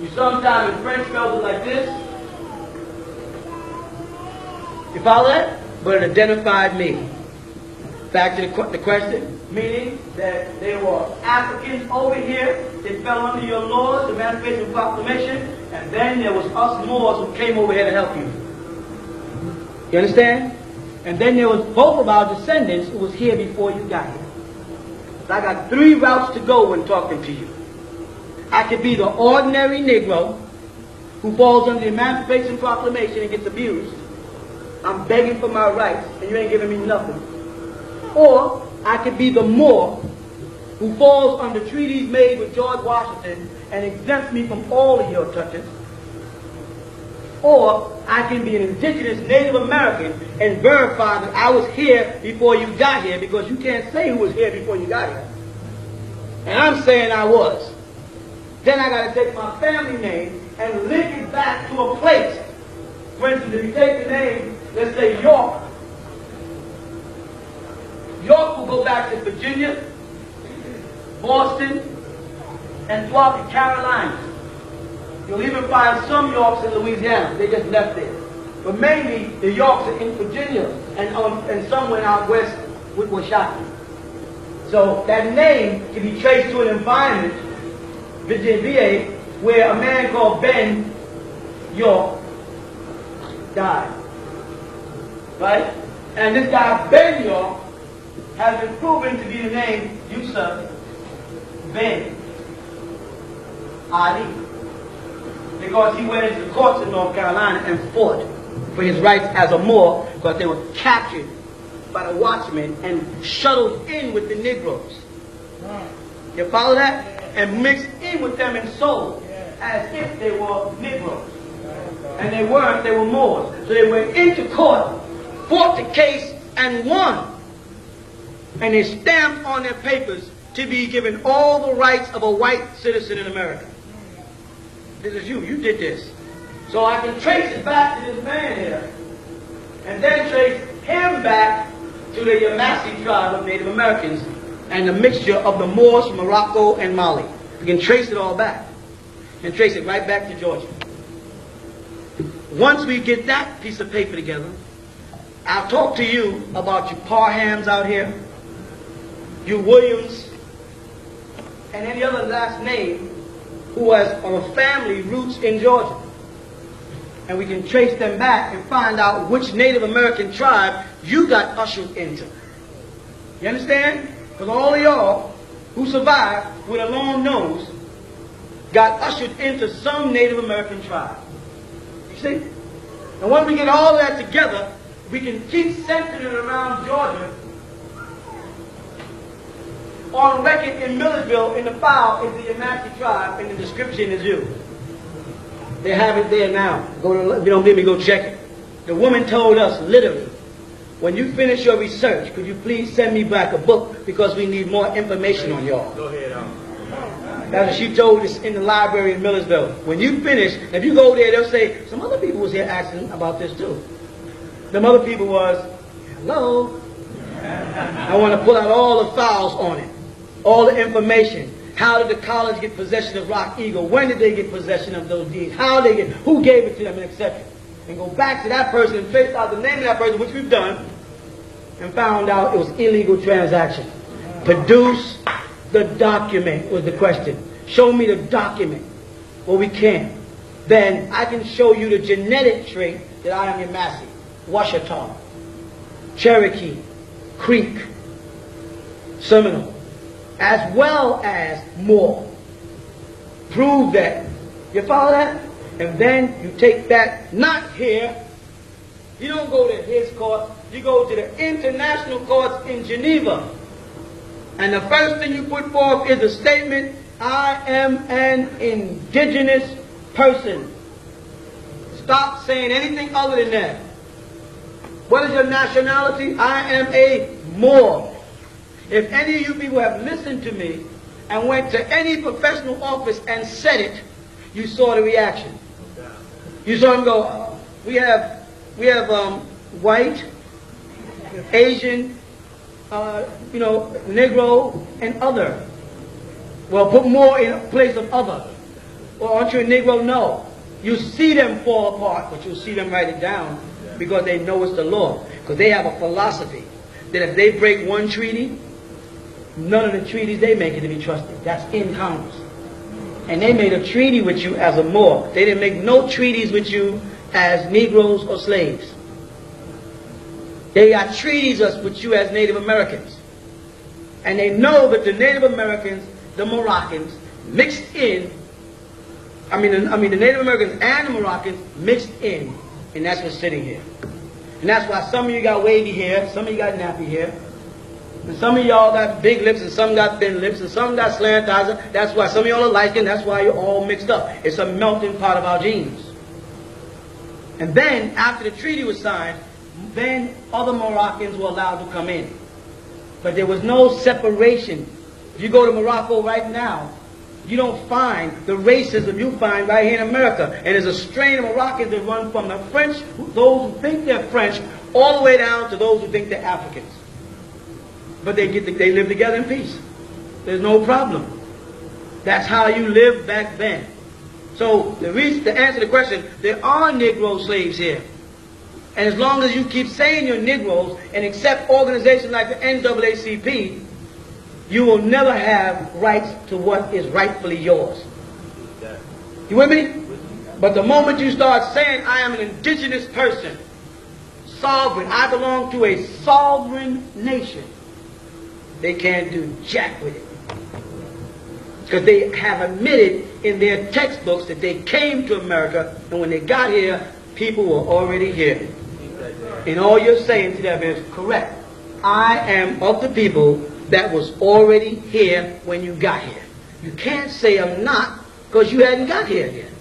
You sometimes in French spells it like this. You follow that? But it identified me. Back to the question, meaning that they were Africans over here. They fell under your laws, the Emancipation Proclamation, and then there was us Moors who came over here to help you. You understand? And then there was both of our descendants who was here before you got here. So I got 3 routes to go when talking to you. I could be the ordinary Negro who falls under the Emancipation Proclamation and gets abused. I'm begging for my rights, and you ain't giving me nothing. Or I could be the Moor who falls under treaties made with George Washington and exempts me from all of your touches. Or I can be an indigenous Native American and verify that I was here before you got here, because you can't say who was here before you got here. And I'm saying I was. Then I got to take my family name and link it back to a place. For instance, if you take the name, let's say York. York will go back to Virginia, Boston, and throughout the Carolinas. You'll even find some Yorks in Louisiana. They just left there. But mainly, the Yorks are in Virginia and somewhere out west with Washakie. So that name can be traced to an environment, Virginia, VA, where a man called Ben York died. Right? And this guy, Ben York, has been proven to be the name Yusuf Ben Ali. Because he went into the courts in North Carolina and fought for his rights as a Moor, because they were captured by the watchmen and shuttled in with the Negroes. You follow that? And mixed in with them and sold as if they were Negroes. And they weren't, they were Moors. So they went into court, fought the case, and won. And they stamped on their papers to be given all the rights of a white citizen in America. This is you did this. So I can trace it back to this man here, and then trace him back to the Yamasee tribe of Native Americans and the mixture of the Moors from Morocco and Mali. We can trace it all back, and trace it right back to Georgia. Once we get that piece of paper together, I'll talk to you about you Parhams out here, you Williams, and any other last name who has a family roots in Georgia. And we can trace them back and find out which Native American tribe you got ushered into. You understand? Because all of y'all who survived with a long nose got ushered into some Native American tribe. You see? And once we get all of that together, we can keep centering it around Georgia. On record in Millersville, in the file, is the Yamasee tribe, and the description is you. They have it there now. If you don't believe me, go check it. The woman told us, literally, when you finish your research, could you please send me back a book, because we need more information on y'all. Go ahead, That's what she told us in the library in Millersville. When you finish, if you go there, they'll say, some other people was here asking about this too. Them other people was, hello? I want to pull out all the files on it. All the information. How did the college get possession of Rock Eagle? When did they get possession of those deeds? How they get, who gave it to them, and etc. And go back to that person and trace out the name of that person, which we've done, and found out it was illegal transaction. Produce the document was the question. Show me the document. Well, we can't. Then I can show you the genetic trait that I am Yamasee, Washita, Cherokee, Creek, Seminole, as well as Moor. Prove that. You follow that? And then you take that, not here. You don't go to his court. You go to the international courts in Geneva. And the first thing you put forth is a statement, I am an indigenous person. Stop saying anything other than that. What is your nationality? I am a Moor. If any of you people have listened to me and went to any professional office and said it, you saw the reaction. You saw them go, we have white, Asian, Negro, and other. Well, put more in place of other. Or aren't you a Negro? No. You see them fall apart, but you'll see them write it down because they know it's the law. Because they have a philosophy that if they break one treaty, none of the treaties they make it to be trusted. That's in Congress. And they made a treaty with you as a Moor. They didn't make no treaties with you as Negroes or slaves. They got treaties with you as Native Americans. And they know that the Native Americans, the Moroccans, mixed in, the Native Americans and the Moroccans mixed in, and that's what's sitting here. And that's why some of you got wavy hair, some of you got nappy hair, and some of y'all got big lips, and some got thin lips, and some got slant eyes. That's why some of y'all are light-skinned. That's why you're all mixed up. It's a melting pot of our genes. And then, after the treaty was signed, then other Moroccans were allowed to come in. But there was no separation. If you go to Morocco right now, you don't find the racism you find right here in America. And there's a strain of Moroccans that run from the French, those who think they're French, all the way down to those who think they're Africans. But they live together in peace. There's no problem. That's how you lived back then. So to answer the question, there are Negro slaves here. And as long as you keep saying you're Negroes and accept organizations like the NAACP, you will never have rights to what is rightfully yours. You with me? But the moment you start saying, I am an indigenous person, sovereign, I belong to a sovereign nation, they can't do jack with it. Because they have admitted in their textbooks that they came to America, and when they got here, people were already here. And all you're saying to them is, correct. I am of the people that was already here when you got here. You can't say I'm not, because you hadn't got here yet.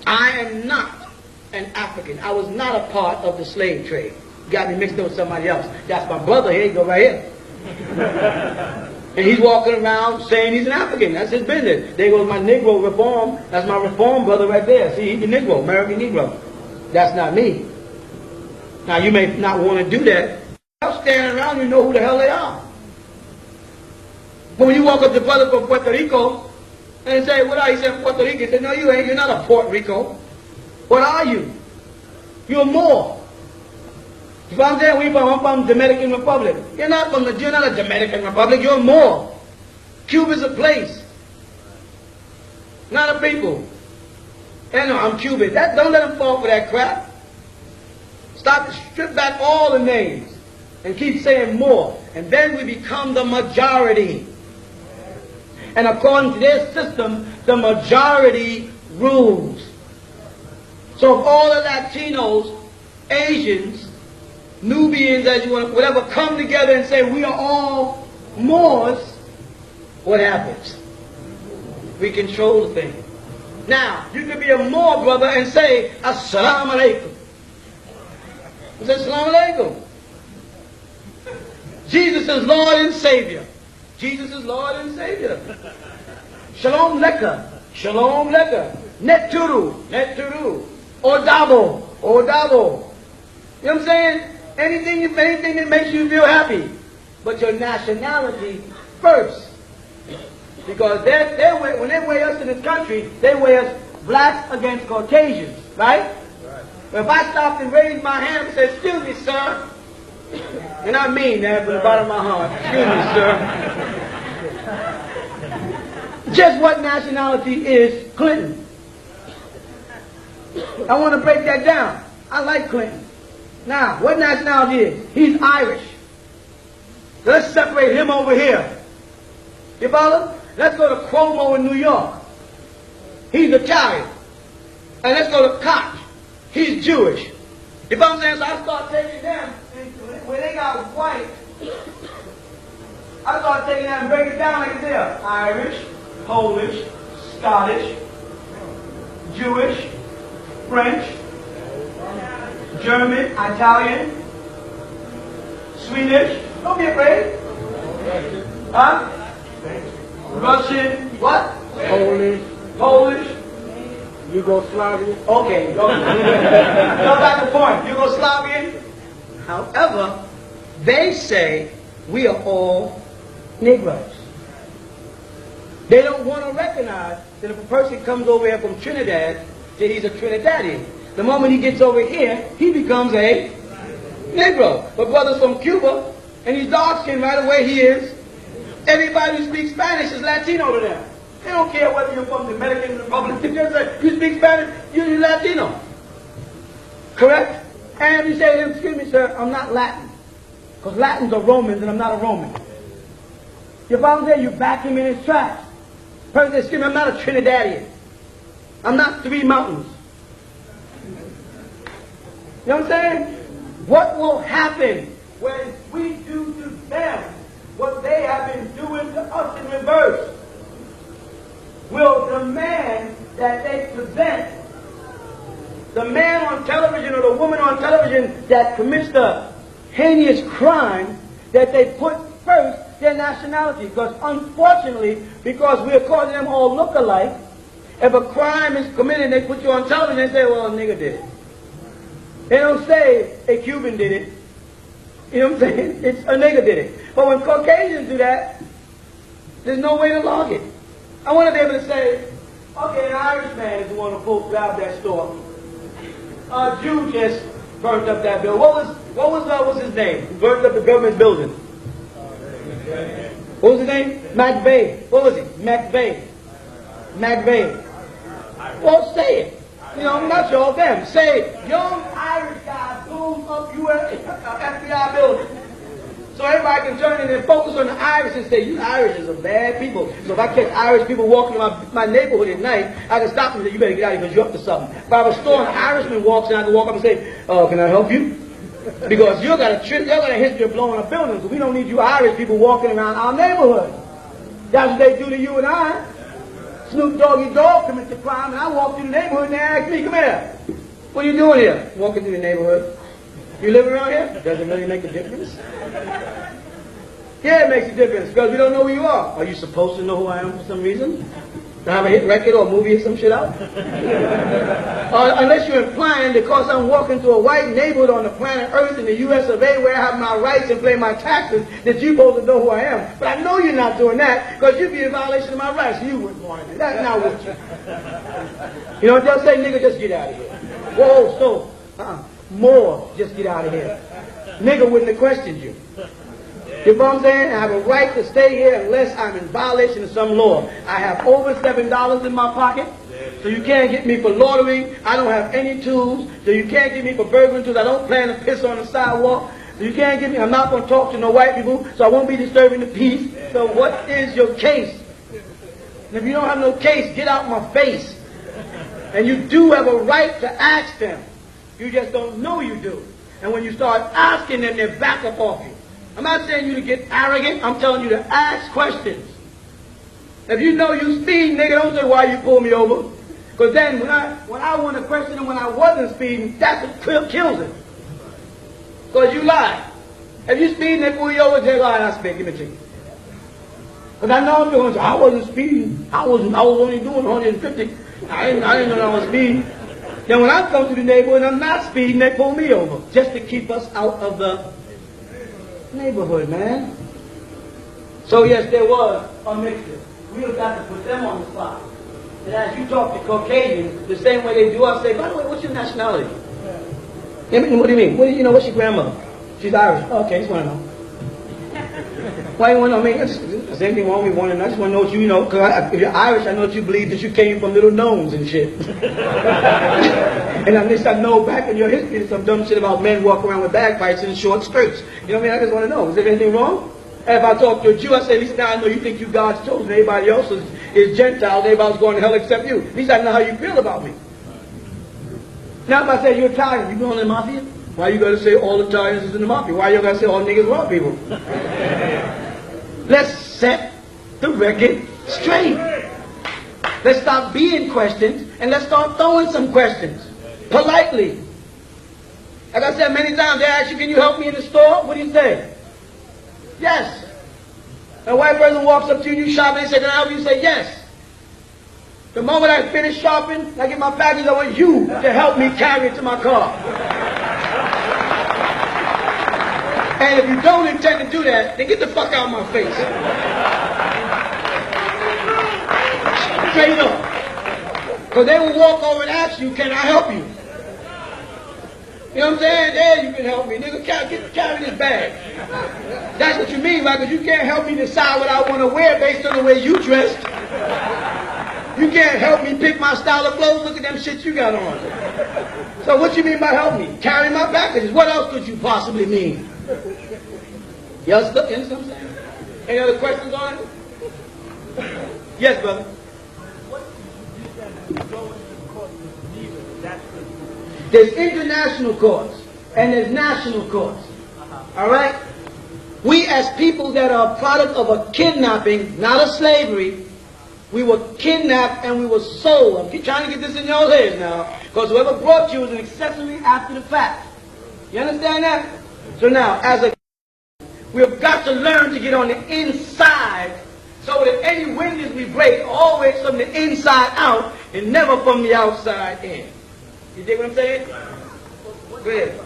I am not an African. I was not a part of the slave trade. You got me mixed up with somebody else. That's my brother here. He go right here. And he's walking around saying he's an African. That's his business. There goes my Negro reform. That's my reform brother right there. See, he's a Negro, American Negro. That's not me. Now, you may not want to do that. I'm standing around, you know who the hell they are. But when you walk up to brother from Puerto Rico and say, what are you? He said, Puerto Rico. He said, no, you ain't. You're not a Puerto Rico. What are you? You're a Moor. You know what I'm saying? I'm from Dominican Republic. You're not a Dominican Republic. You're a Moor. Cuba's a place, not a people. And no, I'm Cuban. Don't let them fall for that crap. Stop, strip back all the names and keep saying more. And then we become the majority. And according to their system, the majority rules. So if all the Latinos, Asians, Nubians, as you want, whatever, come together and say we are all Moors, what happens? We control the thing. Now, you can be a Moor brother and say, Assalamu alaikum. Say, Assalamu alaikum. Jesus is Lord and Savior. Jesus is Lord and Savior. Shalom leka. Shalom leka. Neturu. Neturu. Odabo. Odabo. You know what I'm saying? Anything that makes you feel happy. But your nationality first. Because when they weigh us in this country, they weigh us blacks against Caucasians, right? But if I stopped and raised my hand and said, excuse me, sir, and I mean that from the bottom of my heart, excuse me, sir. Just what nationality is Clinton? I want to break that down. I like Clinton. Now, what nationality is? He's Irish. Let's separate him over here. You follow? Let's go to Cuomo in New York. He's Italian. And let's go to Koch. He's Jewish. You know what I'm saying? So I start taking them, and when they got white, I start taking them and break it down like this. Irish, Polish, Scottish, Jewish, French, German, Italian, Swedish. Don't be afraid. Huh? Russian, what? Polish. Yugoslavian. Okay, go back to point. Yugoslavian. However, they say we are all Negroes. They don't want to recognize that if a person comes over here from Trinidad, that he's a Trinidadian. The moment he gets over here, he becomes a Negro. But brothers from Cuba, and he's dark skinned right away, he is. Everybody who speaks Spanish is Latino to them. They don't care whether you're from the Dominican Republic. If you speak Spanish, you're Latino. Correct? And you say to them, excuse me, sir, I'm not Latin. Because Latins are Romans and I'm not a Roman. Your father there, you back him in his tracks. Person says, excuse me, I'm not a Trinidadian. I'm not Three Mountains. You know what I'm saying? What will happen when we do to them what they have been doing to us in reverse? Will the man that they present, the man on television or the woman on television that commits the heinous crime, that they put first their nationality? Because unfortunately, because we are causing them all look alike, if a crime is committed, they put you on television and say, well, a nigga did it. They don't say a Cuban did it. You know what I'm saying? It's a nigga did it. But when Caucasians do that, there's no way to log it. I want to be able to say, okay, an Irish man is the one who robbed that store. A Jew just burnt up that building. What was his name? Who burnt up the government building? What was his name? McVeigh. What was it? McVeigh. Well, say it. You know, not y'all, them. Say, young Irish guy blows up US FBI building. So everybody can turn in and focus on the Irish and say, you Irish are bad people. So if I catch Irish people walking in my neighborhood at night, I can stop them and say, you better get out of here because you're up to something. If I have a store and an Irishman walks in, I can walk up and say, oh, can I help you? Because you got a history of blowing up buildings. So we don't need you Irish people walking around our neighborhood. That's what they do to you and I. Snoop Doggy Dogg commits a crime, and I walk through the neighborhood and they ask me, come here. What are you doing here? Walking through the neighborhood. You live around here? Does it really make a difference? Yeah, it makes a difference, because we don't know who you are. Are you supposed to know who I am for some reason? To have a hit record or a movie or some shit out? Unless you're implying because I'm walking through a white neighborhood on the planet Earth in the U.S. of A. where I have my rights and pay my taxes, that you're supposed to know who I am. But I know you're not doing that because you'd be in violation of my rights. You wouldn't want it. That's not what you know what they'll say? Nigga, just get out of here. Whoa, more, just get out of here. Nigga wouldn't have questioned you. You know what I'm saying? I have a right to stay here unless I'm in violation of some law. I have over $7 in my pocket, so you can't get me for loitering. I don't have any tools, so you can't get me for burglary tools. I don't plan to piss on the sidewalk, so you can't get me. I'm not going to talk to no white people, so I won't be disturbing the peace. So what is your case? And if you don't have no case, get out my face. And you do have a right to ask them. You just don't know you do. And when you start asking them, they back up off you. I'm not saying you to get arrogant. I'm telling you to ask questions. If you know you speed, nigga, don't say why you pull me over. Because then when I want to question him when I wasn't speeding, that's what kills it. Because you lied. If you speeding, they pull you over, they lie, I speak, give me a ticket. Because I know I'm going to say, I wasn't speeding. I was only doing 150. I didn't know I was speeding. Then when I come to the neighborhood and I'm not speeding, they pull me over. Just to keep us out of the neighborhood, man. So yes, there was a mixture. We have got to put them on the spot. And as you talk to Caucasians, the same way they do, I say, by the way, what's your nationality? Yeah. What do you mean? What's your grandmother? She's Irish. Okay, just want to know. Why you want to know? I mean, there's anything wrong with me wanting to know. I just want to know what you know. Because if you're Irish, I know that you believe that you came from little gnomes and shit. And at least I know back in your history there's some dumb shit about men walking around with bagpipes and short skirts. You know what I mean? I just want to know. Is there anything wrong? And if I talk to a Jew, I say, at least now I know you think you God's chosen. Everybody else is Gentiles. Everybody's going to hell except you. At least I know how you feel about me. Now if I say you're Italian, you going in the mafia? Why you got to say all Italians is in the mafia? Why you got to say all niggas rob people? Let's set the record straight. Let's stop being questions and let's start throwing some questions politely. Like I said many times, they ask you, can you help me in the store? What do you say? Yes. A white person walks up to you, you shopping, they say, can I help you? You say, yes. The moment I finish shopping, I get my package, I want you to help me carry it to my car. And if you don't intend to do that, then get the fuck out of my face. Straight up. Because they will walk over and ask you, can I help you? You know what I'm saying? There you can help me. Nigga, carry this bag. That's what you mean, right? Because you can't help me decide what I want to wear based on the way you dressed. You can't help me pick my style of clothes. Look at them shit you got on. So what you mean by help me? Carry my packages. What else could you possibly mean? You understand what I'm saying? Any other questions on it? Yes, brother. There's international courts and there's national courts. All right? We as people that are a product of a kidnapping, not a slavery, we were kidnapped and we were sold. I'm trying to get this in your heads now, because whoever brought you is an accessory after the fact. You understand that? So now, as a we've got to learn to get on the inside so that any windows we break always from the inside out and never from the outside in. You dig what I'm saying? Go ahead.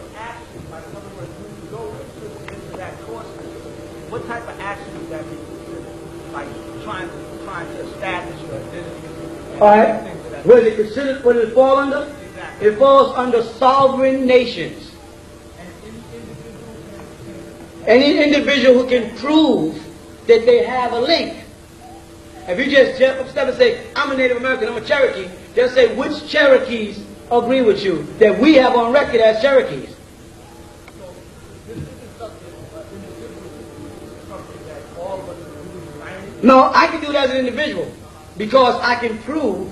What type of action would that be? Like trying to establish your identity? All right. What is it considered? What does it fall under? Exactly. It falls under sovereign nations. Any individual who can prove that they have a link. If you just jump up and say, I'm a Native American, I'm a Cherokee, they'll say, which Cherokees agree with you that we have on record as Cherokees? No, I can do that as an individual because I can prove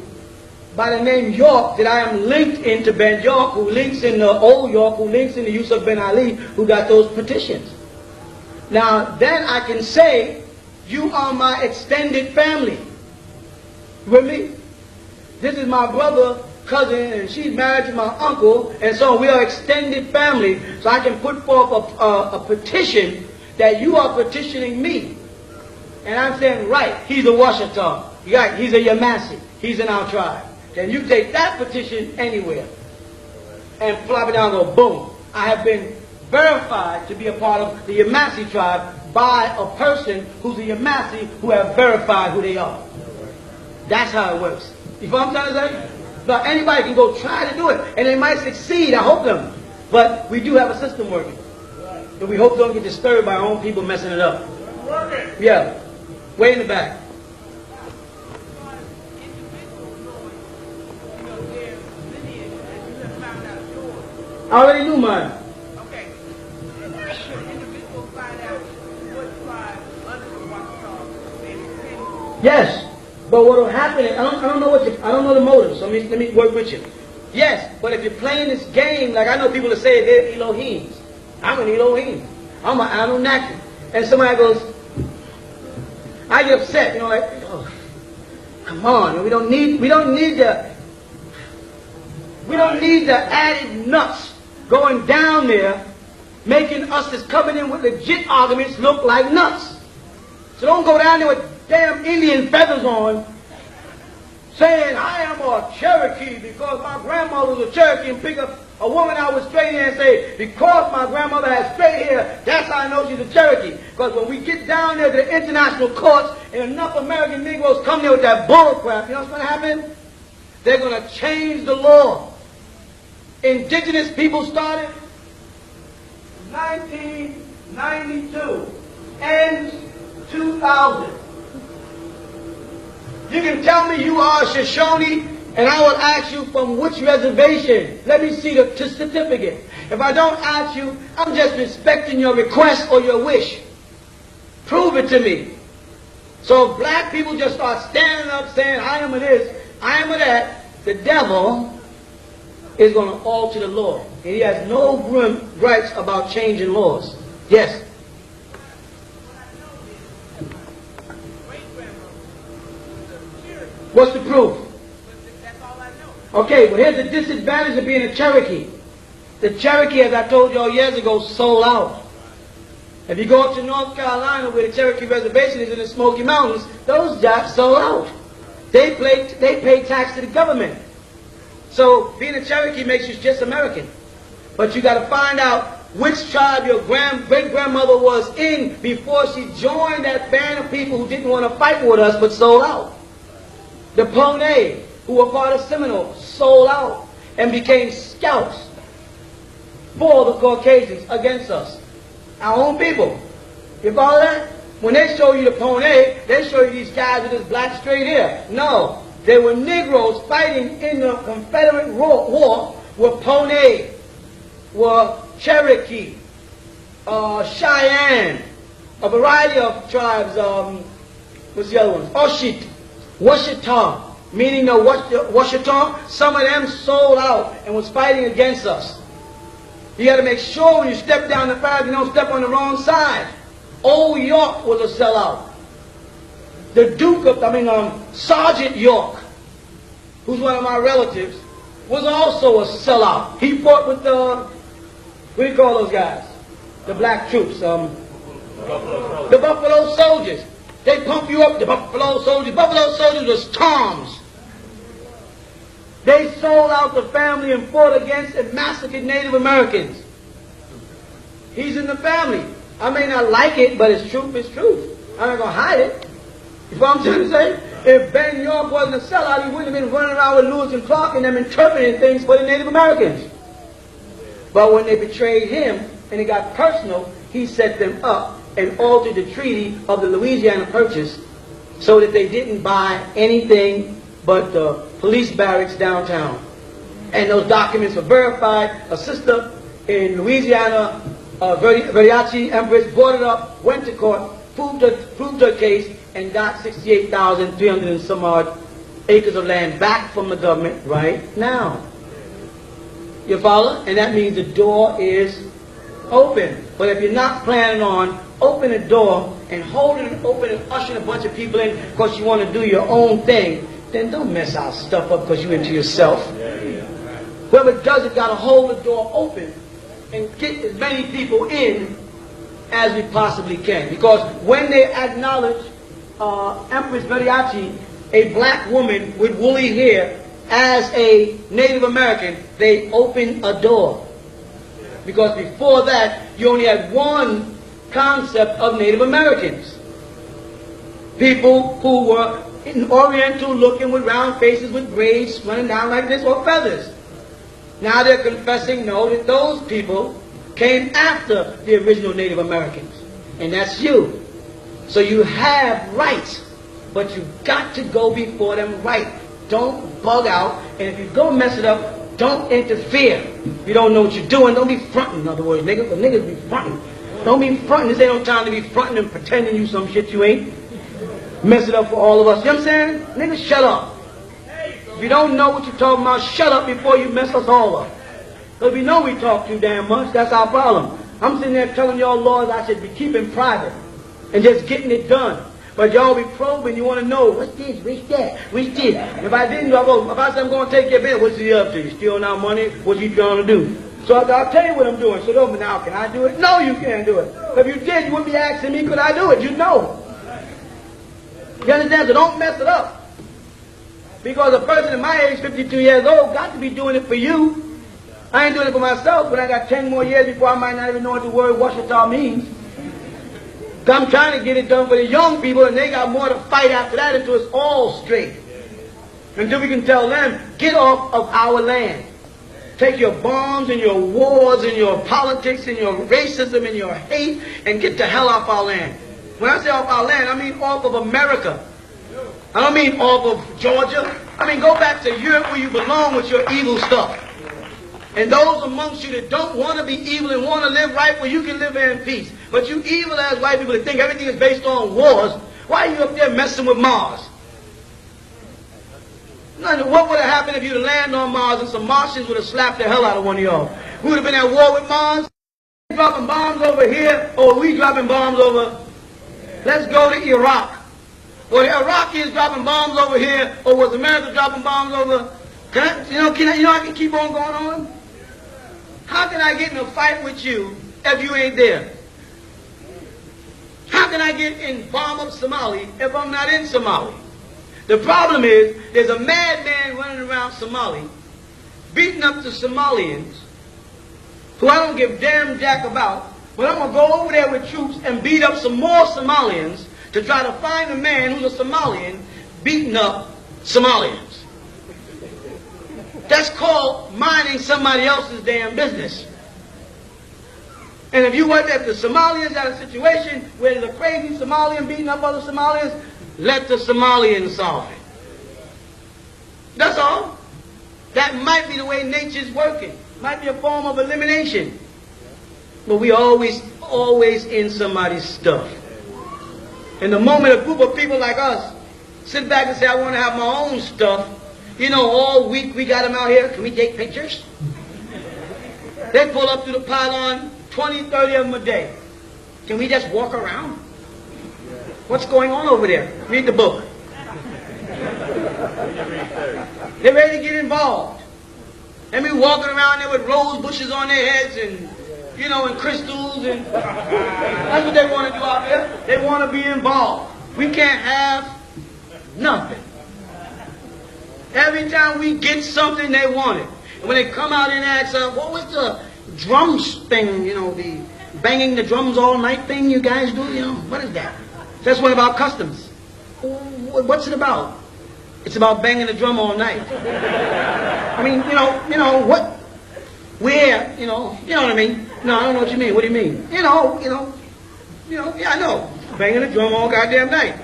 by the name York that I am linked into Ben York, who links in the old York, who links in the Yusuf Ben Ali, who got those petitions. Now, then I can say, you are my extended family. With me? This is my brother, cousin, and she's married to my uncle, and so we are extended family. So I can put forth a petition that you are petitioning me. And I'm saying, right, he's a Washita. Right, he's a Yamasi. He's in our tribe. Then you take that petition anywhere and flop it down and go, boom. I have been verified to be a part of the Yamasi tribe by a person who's a Yamasi who have verified who they are. That's how it works. You follow what I'm trying to say? But anybody can go try to do it, and they might succeed. I hope them. But we do have a system working. And we hope don't get disturbed by our own people messing it up. Yeah. Way in the back. I already knew mine. Okay. Individuals find out what tribe under the Washita. Yes. But what will happen is, I don't know the motive, so let me work with you. Yes, but if you're playing this game, like I know people that say they're Elohims. I'm an Elohim. I'm an Anunnaki. And somebody goes, I get upset, you know, like, oh, come on, we don't need the added nuts going down there, making us that's coming in with legit arguments look like nuts. So don't go down there with damn Indian feathers on, saying I am a Cherokee because my grandmother was a Cherokee, and pick up a woman out with straight hair and say, because my grandmother has straight hair, that's how I know she's a Cherokee. Because when we get down there to the international courts and enough American Negroes come there with that bull crap, you know what's going to happen? They're going to change the law. Indigenous people started 1992, ends 2000. You can tell me you are a Shoshone, and I will ask you from which reservation. Let me see the certificate. If I don't ask you, I'm just respecting your request or your wish. Prove it to me. So if black people just start standing up saying, I am a this, I am a that, the devil is going to alter the law. And he has no rights about changing laws. Yes? What's the proof? That's all I know. Okay, but here's the disadvantage of being a Cherokee. The Cherokee, as I told you all years ago, sold out. If you go up to North Carolina, where the Cherokee Reservation is in the Smoky Mountains, those jacks sold out. They pay tax to the government. So being a Cherokee makes you just American. But you got to find out which tribe your great-grandmother was in before she joined that band of people who didn't want to fight with us but sold out. The Pone, who were part of Seminole, sold out and became scouts for the Caucasians against us. Our own people. You follow that? When they show you the Pone, they show you these guys with this black straight hair. No, they were Negroes fighting in the Confederate war were Pone, were Cherokee, Cheyenne, a variety of tribes. What's the other ones? Oshit, Washita, meaning the Washita. Some of them sold out and was fighting against us. You got to make sure when you step down the path, you don't step on the wrong side. Old York was a sellout. The Duke of, Sergeant York, who's one of my relatives, was also a sellout. He fought with the, what do you call those guys? The black troops, the Buffalo Soldiers. They pump you up, the Buffalo Soldiers. Buffalo Soldiers was Toms. They sold out the family and fought against and massacred Native Americans. He's in the family. I may not like it, but it's truth, it's truth. I'm not going to hide it. You know what I'm trying to say? If Ben York wasn't a sellout, he wouldn't have been running around with Lewis and Clark and them interpreting things for the Native Americans. But when they betrayed him and it got personal, he set them up and altered the treaty of the Louisiana Purchase so that they didn't buy anything but the police barracks downtown. And those documents were verified. A sister in Louisiana, Veriachi Empress, brought it up, went to court, proved her case, and got 68,300 and some odd acres of land back from the government right now. You follow? And that means the door is open. But if you're not planning on opening the door and holding it open and ushering a bunch of people in because you want to do your own thing, then don't mess our stuff up because you're into yourself. Whoever does it got to hold the door open and get as many people in as we possibly can. Because when they acknowledge Empress Veriachi, a black woman with woolly hair, as a Native American, they open a door. Because before that, you only had one concept of Native Americans. People who were in Oriental looking with round faces with braids running down like this or feathers. Now they're confessing no, that those people came after the original Native Americans. And that's you. So you have rights, but you got to go before them right. Don't bug out, and if you go mess it up, don't interfere. If you don't know what you're doing, don't be fronting. In other words, niggas be fronting. Don't be fronting. This ain't no time to be fronting and pretending you some shit you ain't. Mess it up for all of us. You know what I'm saying? Niggas, shut up. If you don't know what you're talking about, shut up before you mess us all up. Because we know we talk too damn much. That's our problem. I'm sitting there telling y'all laws I should be keeping private and just getting it done. But y'all be probing, you want to know, what's this, what's that, what's this? If I didn't, if I said I'm going to take your bill, what's he up to? You stealing our money? What's he trying to do? So I'll tell you what I'm doing. So now, can I do it? No, you can't do it. If you did, you wouldn't be asking me, could I do it? You'd know. You understand? So don't mess it up. Because a person in my age, 52 years old, got to be doing it for you. I ain't doing it for myself, but I got 10 more years before I might not even know what the word Washita means. I'm trying to get it done for the young people, and they got more to fight after that until it's all straight. Until we can tell them, get off of our land. Take your bombs and your wars and your politics and your racism and your hate and get the hell off our land. When I say off our land, I mean off of America. I don't mean off of Georgia. I mean go back to Europe where you belong with your evil stuff. And those amongst you that don't want to be evil and want to live right, well, you can live there in peace. But you evil as white people that think everything is based on wars, why are you up there messing with Mars? What would have happened if you'd landed on Mars and some Martians would have slapped the hell out of one of y'all? We would have been at war with Mars? Dropping bombs over here, or we dropping bombs over? Let's go to Iraq. Were the Iraqis dropping bombs over here, or was America dropping bombs over? I can keep on going on? How can I get in a fight with you if you ain't there? How can I get in bomb up Somali if I'm not in Somali? The problem is, there's a madman running around Somali, beating up the Somalians, who I don't give damn jack about, but I'm going to go over there with troops and beat up some more Somalians to try to find a man who's a Somalian beating up Somalians. That's called minding somebody else's damn business. And if the Somalians are in a situation where there's a crazy Somalian beating up other Somalians, let the Somalians solve it. That's all. That might be the way nature's working. Might be a form of elimination. But we always in somebody's stuff. And the moment a group of people like us sit back and say, I want to have my own stuff, all week we got them out here, can we take pictures? They pull up to the pylon, 20, 30 of them a day. Can we just walk around? What's going on over there? Read the book. They're ready to get involved. They be walking around there with rose bushes on their heads and, and crystals, and that's what they want to do out there. They want to be involved. We can't have nothing. Every time we get something, they want it. And when they come out and ask us, what was the drums thing, the banging the drums all night thing you guys do, what is that? That's one of our customs. What's it about? It's about banging the drum all night. I mean, what? Where? You know what I mean? No, I don't know what you mean. What do you mean? Yeah, I know. Banging the drum all goddamn night.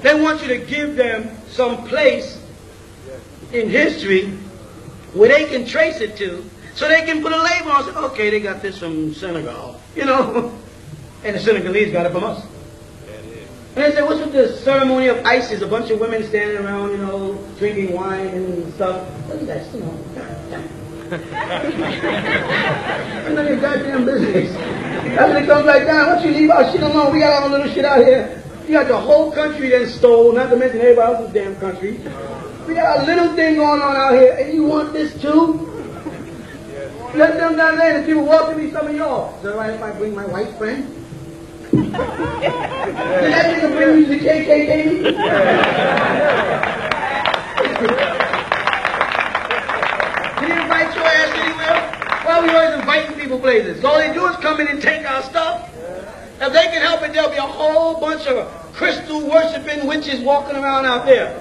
They want you to give them some place in history where they can trace it to, so they can put a label on it. Okay, they got this from Senegal, and the Senegalese got it from us. And they say, what's with the ceremony of ISIS? A bunch of women standing around, drinking wine and stuff. Look at that, None of your goddamn business. After it comes back down, once you leave our shit alone, we got our little shit out here. You got the whole country then stole, not to mention everybody else's damn country. We got a little thing going on out here, and you want this too? Let them down there, and people walk to me, some of y'all. Is it all right if I bring my white friend? Did that nigga bring you to the KKK? Did he invite your ass anywhere? Why are we always inviting people places? All they do is come in and take our stuff. If they can help it, there'll be a whole bunch of crystal-worshipping witches walking around out there.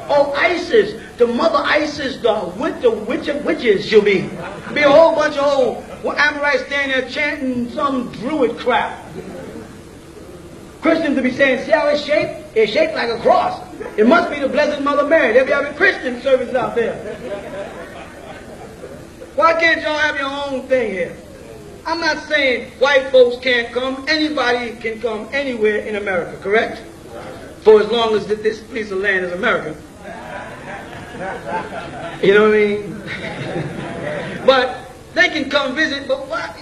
Oh, ISIS, the mother ISIS, the witch of witches she'll be. Be a whole bunch of old Amorites standing there chanting some druid crap. Christians will be saying, see how it's shaped? It's shaped like a cross. It must be the Blessed Mother Mary. They'll be having Christian services out there. Why can't y'all have your own thing here? I'm not saying white folks can't come. Anybody can come anywhere in America, correct? For as long as this piece of land is American. You know what I mean? But they can come visit, but what,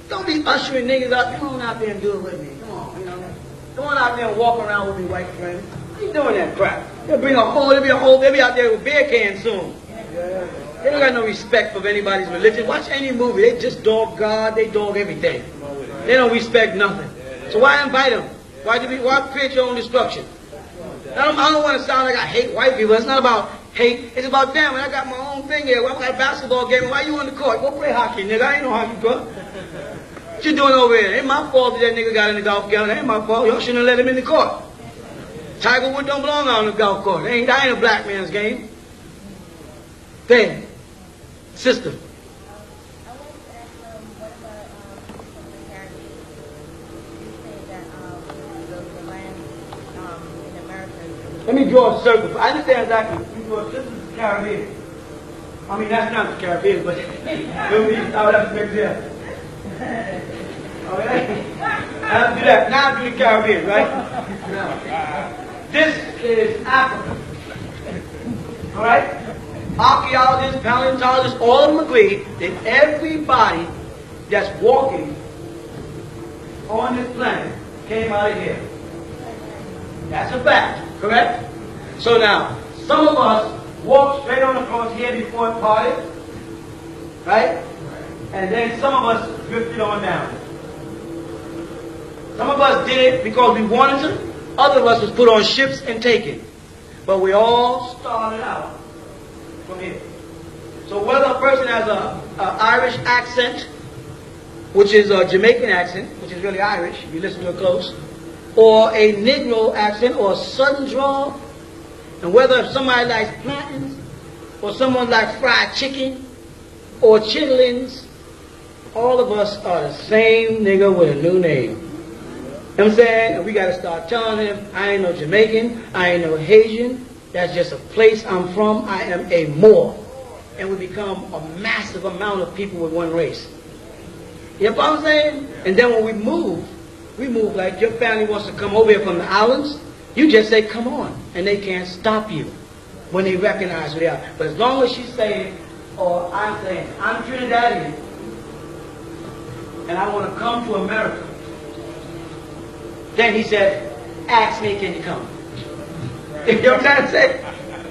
don't be ushering niggas out. Come on out there and do it with me. Come on, Come on out there and walk around with me, white friend. You doing that crap. They'll be out there with beer cans soon. They don't got no respect for anybody's religion. Watch any movie. They just dog God. They dog everything. They don't respect nothing. So why invite them? Why create your own destruction? I don't want to sound like I hate white people. It's not about hate. It's about them. I got my own thing here. I got a basketball game. Why you on the court? Go play hockey, nigga. I ain't no hockey club. What you doing over here? Ain't my fault that nigga got in the golf gallery. Ain't my fault. Y'all shouldn't have let him in the court. Tiger Woods don't belong on the golf course. That ain't a black man's game. Thing. Sister. Let me draw a circle. I understand exactly. This is the Caribbean. I mean, that's not the Caribbean, but that's the big deal. All right? I'll do that. Now I'll do the Caribbean, right? Now, this is Africa. All right? Archaeologists, paleontologists, all of them agree that everybody that's walking on this planet came out of here. That's a fact, correct? So now, some of us walked straight on across here before it parted. Right? And then some of us drifted on down. Some of us did it because we wanted to. Other of us was put on ships and taken. But we all started out from here. So whether a person has a Irish accent, which is a Jamaican accent, which is really Irish, if you listen to it close, or a Negro accent, or a Southern drawl, and whether somebody likes plantains, or someone likes fried chicken, or chitlins, all of us are the same nigga with a new name. You know what I'm saying? And we got to start telling him, I ain't no Jamaican, I ain't no Haitian, that's just a place I'm from, I am a Moor. And we become a massive amount of people with one race. You know what I'm saying? And then when we move like your family wants to come over here from the islands, you just say, come on. And they can't stop you when they recognize who they are. But as long as she's saying, or I'm saying, I'm Trinidadian, and I want to come to America, then he said, ask me, can you come? You know what I'm trying to say?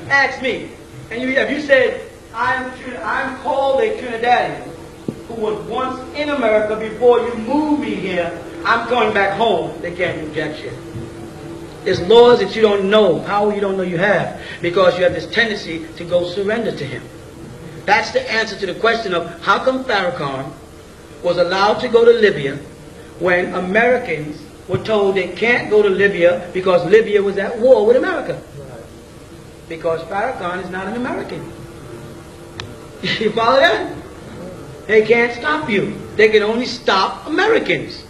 Ask me. And if you said, I'm called a Trinidadian who was once in America before you moved me here, I'm going back home, they can't reject you. There's laws that you don't know, power you don't know you have, because you have this tendency to go surrender to him. That's the answer to the question of how come Farrakhan was allowed to go to Libya when Americans were told they can't go to Libya because Libya was at war with America. Because Farrakhan is not an American. You follow that? They can't stop you. They can only stop Americans.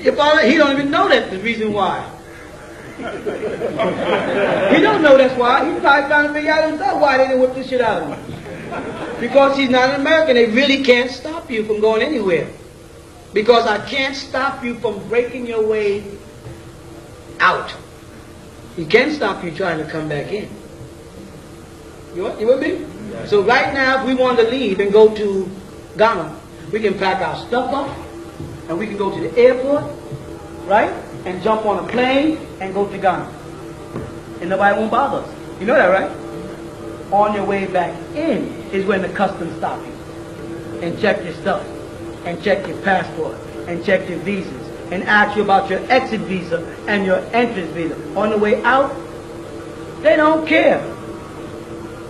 You follow that? He don't even know that's the reason why. He don't know that's why. He's probably trying to figure out himself why they didn't whip this shit out of him. Because he's not an American. They really can't stop you from going anywhere. Because I can't stop you from breaking your way out. He can stop you trying to come back in. You with me? Yeah. So right now, if we want to leave and go to Ghana, we can pack our stuff up and we can go to the airport, right? And jump on a plane and go to Ghana. And nobody won't bother us. You know that, right? On your way back in is when the customs stop you and check your stuff and check your passport and check your visas and ask you about your exit visa and your entrance visa. On the way out, they don't care.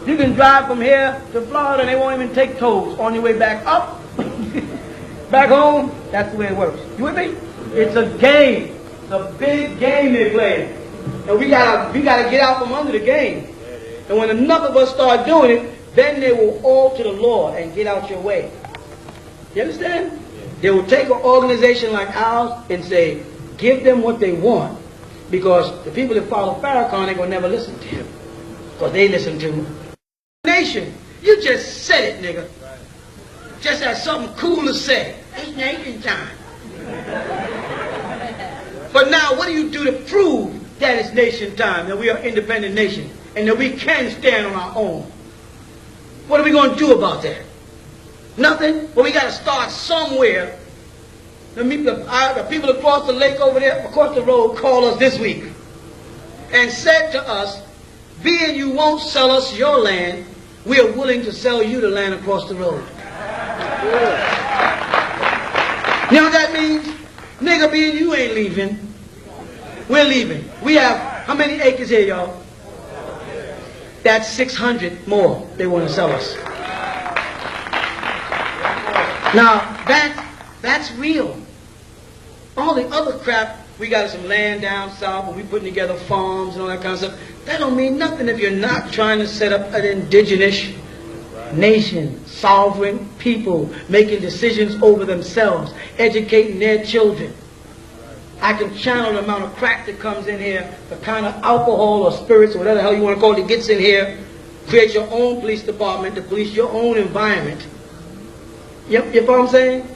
You can drive from here to Florida and they won't even take tolls. On your way back up, back home, that's the way it works. You with me? It's a game. It's a big game they're playing. And we gotta get out from under the game. And when enough of us start doing it, then they will alter the law and get out your way. You understand? They will take an organization like ours and say, give them what they want. Because the people that follow Farrakhan ain't gonna never listen to him. Because they listen to nation. You just said it, nigga. Just as something cool to say. It's nation time. But now, what do you do to prove that it's nation time, that we are an independent nation, and that we can stand on our own? What are we going to do about that? Nothing? Well, we got to start somewhere. The people across the lake over there, across the road, called us this week and said to us, being you won't sell us your land, we are willing to sell you the land across the road. You know what that means? Nigga, being you ain't leaving. We're leaving. We have, how many acres here, y'all? That's 600 more they want to sell us. Now, that's real. All the other crap, we got some land down south and we putting together farms and all that kind of stuff. That don't mean nothing if you're not trying to set up an indigenous nation, sovereign people, making decisions over themselves, educating their children. I can channel the amount of crack that comes in here, the kind of alcohol or spirits or whatever the hell you want to call it that gets in here, create your own police department to police your own environment. You know what I'm saying?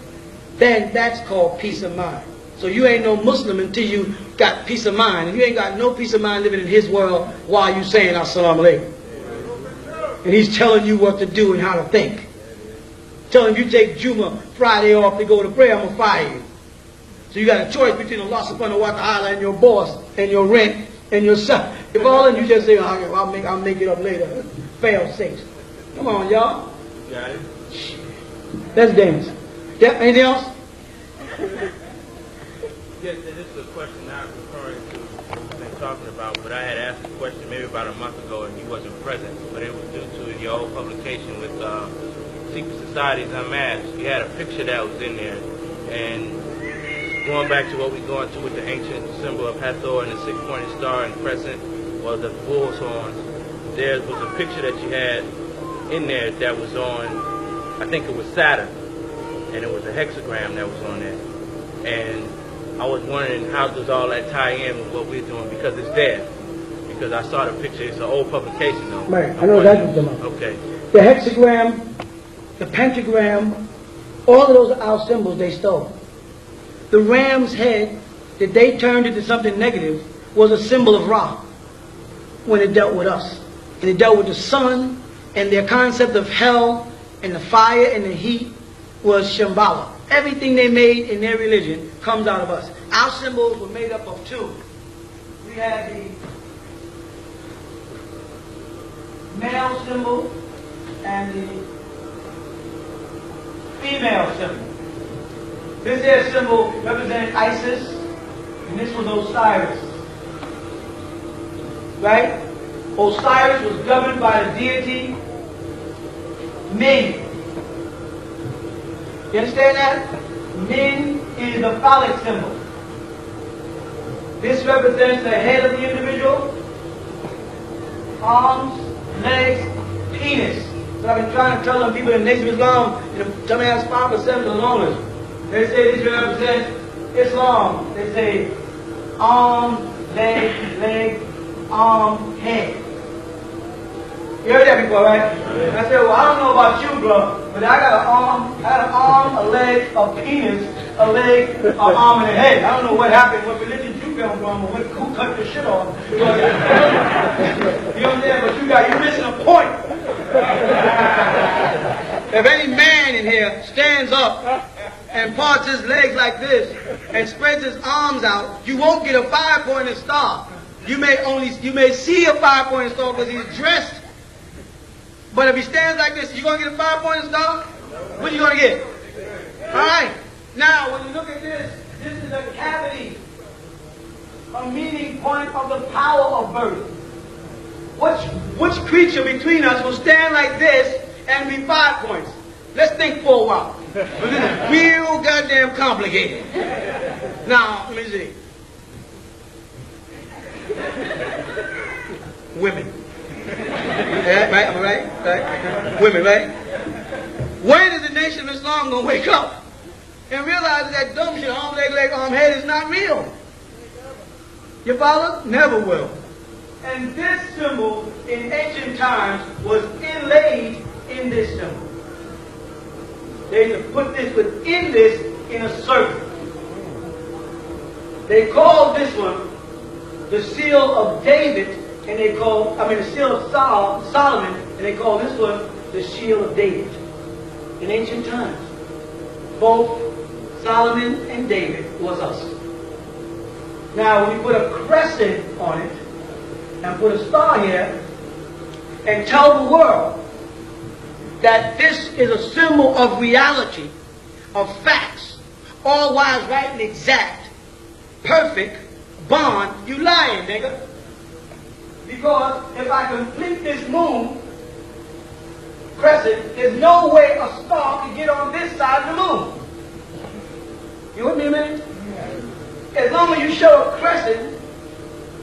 Then that's called peace of mind. So you ain't no Muslim until you got peace of mind. And you ain't got no peace of mind living in his world while you saying Assalamu alaikum. And he's telling you what to do and how to think. Telling you take Juma Friday off to go to prayer, I'm going to fire you. So you got a choice between Allah subhanahu wa ta'ala and your boss and your rent and your son. If all of you just say, I'll make it up later. Fail safe. Come on, y'all. Got it? Let's dance. Yeah, anything else? Yes, this is a question not referring to what we've been talking about, but I had asked a question maybe about a month ago and he wasn't present, but it was due to your old publication with Secret Societies Unmasked. You had a picture that was in there, and going back to what we're going to with the ancient symbol of Hathor and the six-pointed star and crescent, or the bull's horns, there was a picture that you had in there that was on, I think it was Saturn, and it was a hexagram that was on there. And I was wondering, how does all that tie in with what we're doing? Because it's there. Because I saw the picture. It's an old publication, though. Right, I know that's what you're talking about. Okay. The hexagram, the pentagram, all of those are our symbols they stole. The ram's head that they turned into something negative was a symbol of Ra when it dealt with us. And it dealt with the sun, and their concept of hell and the fire and the heat was Shambhala. Everything they made in their religion comes out of us. Our symbols were made up of two. We had the male symbol and the female symbol. This here symbol represented Isis, and this was Osiris. Right? Osiris was governed by the deity Min. You understand that? Min is the phallic symbol. This represents the head of the individual, arms, legs, penis. So I've been trying to tell them people in the Nation of Islam, tell me has 5% of the longest. They say this represents Islam. They say arm, leg, arm, head. You heard that before, right? And I said, well, I don't know about you, bro, but I got an arm, a leg, a penis, a leg, an arm, and a head. I don't know what happened, what religion you come from, or who cut the shit off. You know what I'm saying? But you're missing a point. If any man in here stands up and parts his legs like this and spreads his arms out, you won't get a 5-pointed star. You may see a 5-pointed star because he's dressed. But if he stands like this, you gonna get a 5-pointed star? What are you gonna get? Alright. Now when you look at this is a cavity, a meeting point of the power of birth. Which creature between us will stand like this and be 5 points? Let's think for a while. But this is real goddamn complicated. Now, let me see. Women. Yeah, right? Am I right? Right? Women, right? When is the Nation of Islam going to wake up and realize that dumb shit, arm, leg, arm, head is not real? You follow? Never will. And this symbol in ancient times was inlaid in this symbol. They used to put this within this in a circle. They called this one the seal of David, and the seal of Solomon, and they call this one the shield of David. In ancient times, both Solomon and David was us. Now, when we put a crescent on it, and put a star here, and tell the world that this is a symbol of reality, of facts, all wise, right, and exact, perfect, bond, you lying, nigga. Because if I complete this moon crescent, there's no way a star can get on this side of the moon. You with me, man? As long as you show a crescent,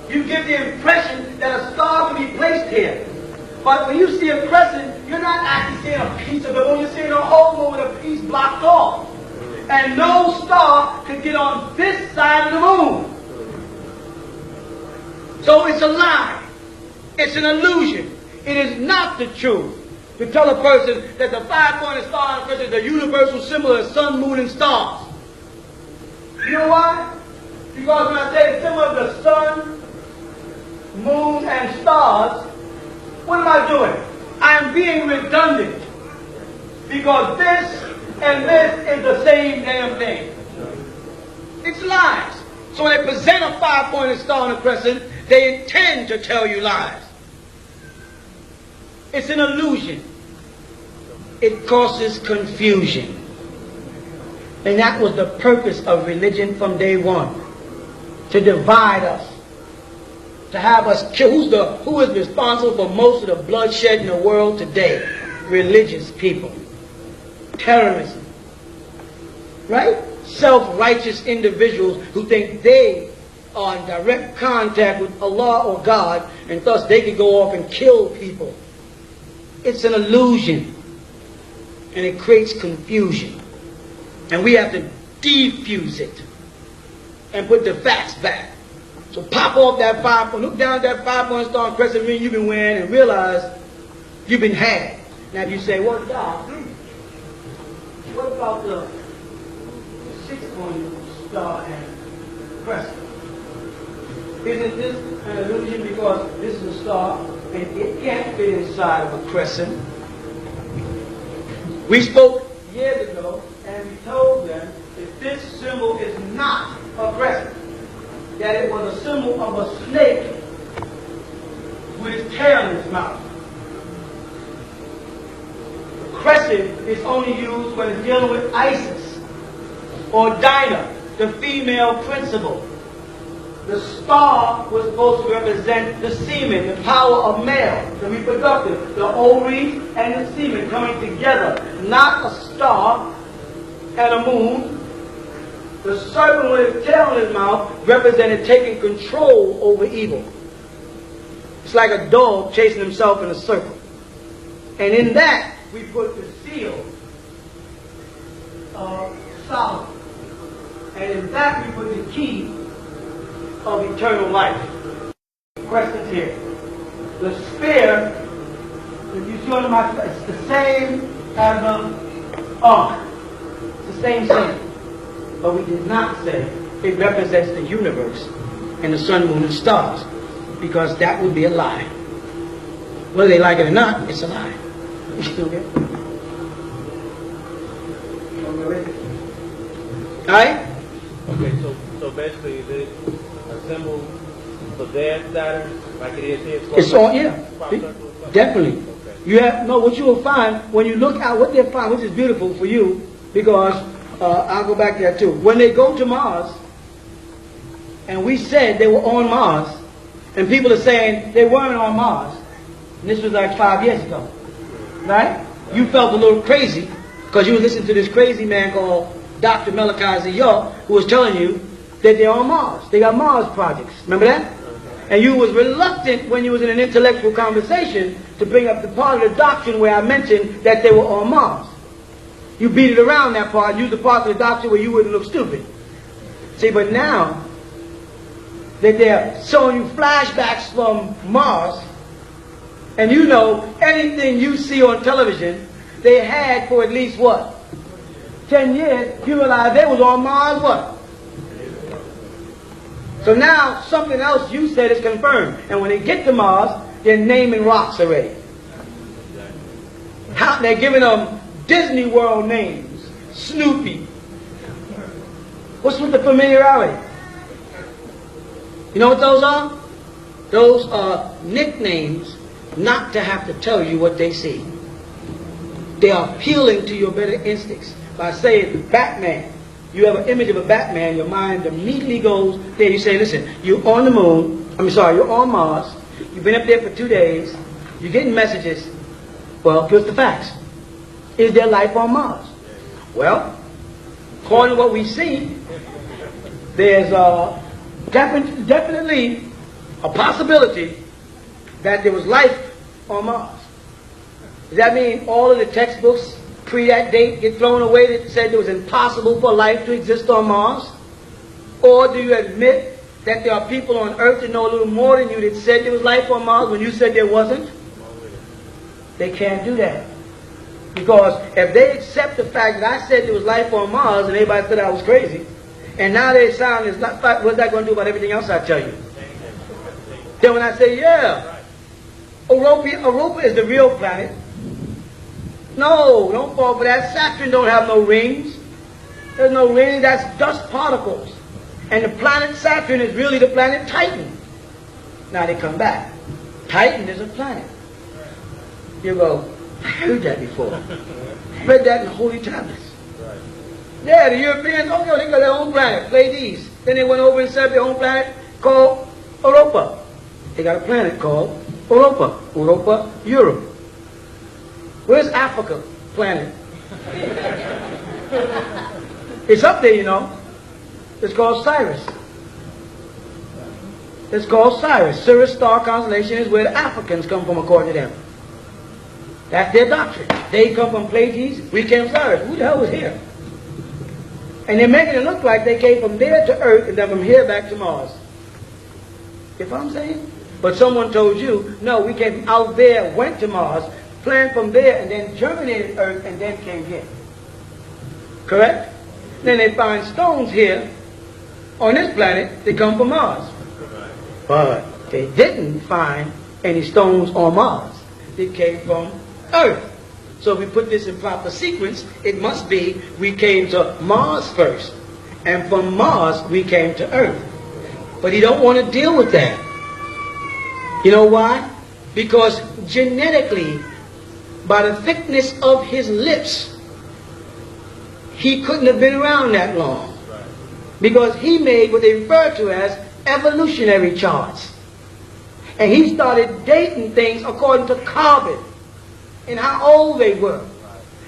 you give the impression that a star can be placed here. But when you see a crescent, you're not actually seeing a piece of the moon, you're seeing a whole moon with a piece blocked off. And no star could get on this side of the moon. So it's a lie. It's an illusion. It is not the truth to tell a person that the 5-pointed star on the is the universal symbol of the sun, moon, and stars. You know why? Because when I say the symbol of the sun, moon, and stars, what am I doing? I am being redundant. Because this and this is the same damn thing. It's lies. So when they present a 5-pointed star on a crescent, they intend to tell you lies. It's an illusion. it causes confusion. And that was the purpose of religion from day one. To divide us. To have us kill. Who is responsible for most of the bloodshed in the world today? Religious people. Terrorism. Right? Self-righteous individuals who think they are in direct contact with Allah or God, and thus they can go off and kill people. It's an illusion. And it creates confusion. And we have to defuse it and put the facts back. So pop off that 5 point, look down at that 5-point star and crescent ring you've been wearing and realize you've been had. Now if you say, well, God, what about the 6-point star and crescent? Isn't this an illusion because this is a star and it can't fit inside of a crescent? We spoke years ago and we told them that this symbol is not a crescent, that it was a symbol of a snake with its tail in its mouth. The crescent is only used when it's dealing with Isis or Dinah, the female principle. The star was supposed to represent the semen, the power of male, the reproductive, the ovaries and the semen coming together. Not a star and a moon. The serpent with his tail in his mouth represented taking control over evil. It's like a dog chasing himself in a circle. And in that, we put the seal of Solomon. And in that, we put the key of eternal life. Questions here. The spear, if you see on my face, it's the same as the ark. It's the same thing. But we did not say it represents the universe and the sun, moon, and stars, because that would be a lie. Whether they like it or not, it's a lie. Okay? Alright? Okay, so basically, is it a symbol for their Saturn, like it is here? It's all, yeah. Definitely. Okay. You have, no, what you will find, when you look at what they find, which is beautiful for you, because I'll go back there too. When they go to Mars, and we said they were on Mars, and people are saying they weren't on Mars, and this was like 5 years ago, right? You felt a little crazy, because you were listening to this crazy man called Dr. Malachi, who was telling you that they're on Mars. They got Mars projects. Remember that? And you was reluctant when you was in an intellectual conversation to bring up the part of the doctrine where I mentioned that they were on Mars. You beat it around that part, use the part of the doctrine where you wouldn't look stupid. See, but now that they're showing you flashbacks from Mars, and you know anything you see on television, they had for at least what? 10 years, you realize they was on Mars what? So now something else you said is confirmed. And when they get to Mars, they're naming rocks already. They're giving them Disney World names. Snoopy. What's with the familiarity? You know what those are? Those are nicknames not to have to tell you what they see. They are appealing to your better instincts. By saying Batman, you have an image of a Batman, your mind immediately goes there. You say, listen, you're on the moon, you're on Mars, you've been up there for 2 days, you're getting messages. Well, here's the facts. Is there life on Mars? Well, according to what we see, there's definitely a possibility that there was life on Mars. Does that mean all of the textbooks pre that date get thrown away that said it was impossible for life to exist on Mars? Or do you admit that there are people on Earth that know a little more than you that said there was life on Mars when you said there wasn't? They can't do that. Because if they accept the fact that I said there was life on Mars and everybody said I was crazy, and now they sound is not, what's that going to do about everything else I tell you? Then when I say, yeah, Europa is the real planet. No, don't fall for that. Saturn don't have no rings. There's no rings. That's dust particles. And the planet Saturn is really the planet Titan. Now they come back. Titan is a planet. You go, I heard that before. Read that in the Holy Tablets. Yeah, the Europeans, okay, they got their own planet, Pleiades. Then they went over and set up their own planet called Europa. They got a planet called Europa. Europa, Europe. Where's Africa planet? It's up there, you know. It's called Sirius. It's called Sirius. Sirius star constellation is where the Africans come from, according to them. That's their doctrine. They come from Pleiades, we came from Sirius. Who the hell was here? And they're making it look like they came from there to Earth and then from here back to Mars. You know what I'm saying? But someone told you, no, we came from out there, went to Mars, planned from there, and then germinated Earth, and then came here. Correct? Then they find stones here on this planet. They come from Mars. But they didn't find any stones on Mars. They came from Earth. So if we put this in proper sequence, it must be we came to Mars first. And from Mars, we came to Earth. But he don't want to deal with that. You know why? Because genetically, by the thickness of his lips, he couldn't have been around that long. Because he made what they refer to as evolutionary charts. And he started dating things according to carbon and how old they were.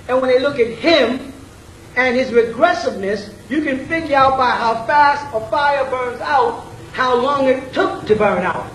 And when they look at him and his regressiveness, you can figure out by how fast a fire burns out how long it took to burn out.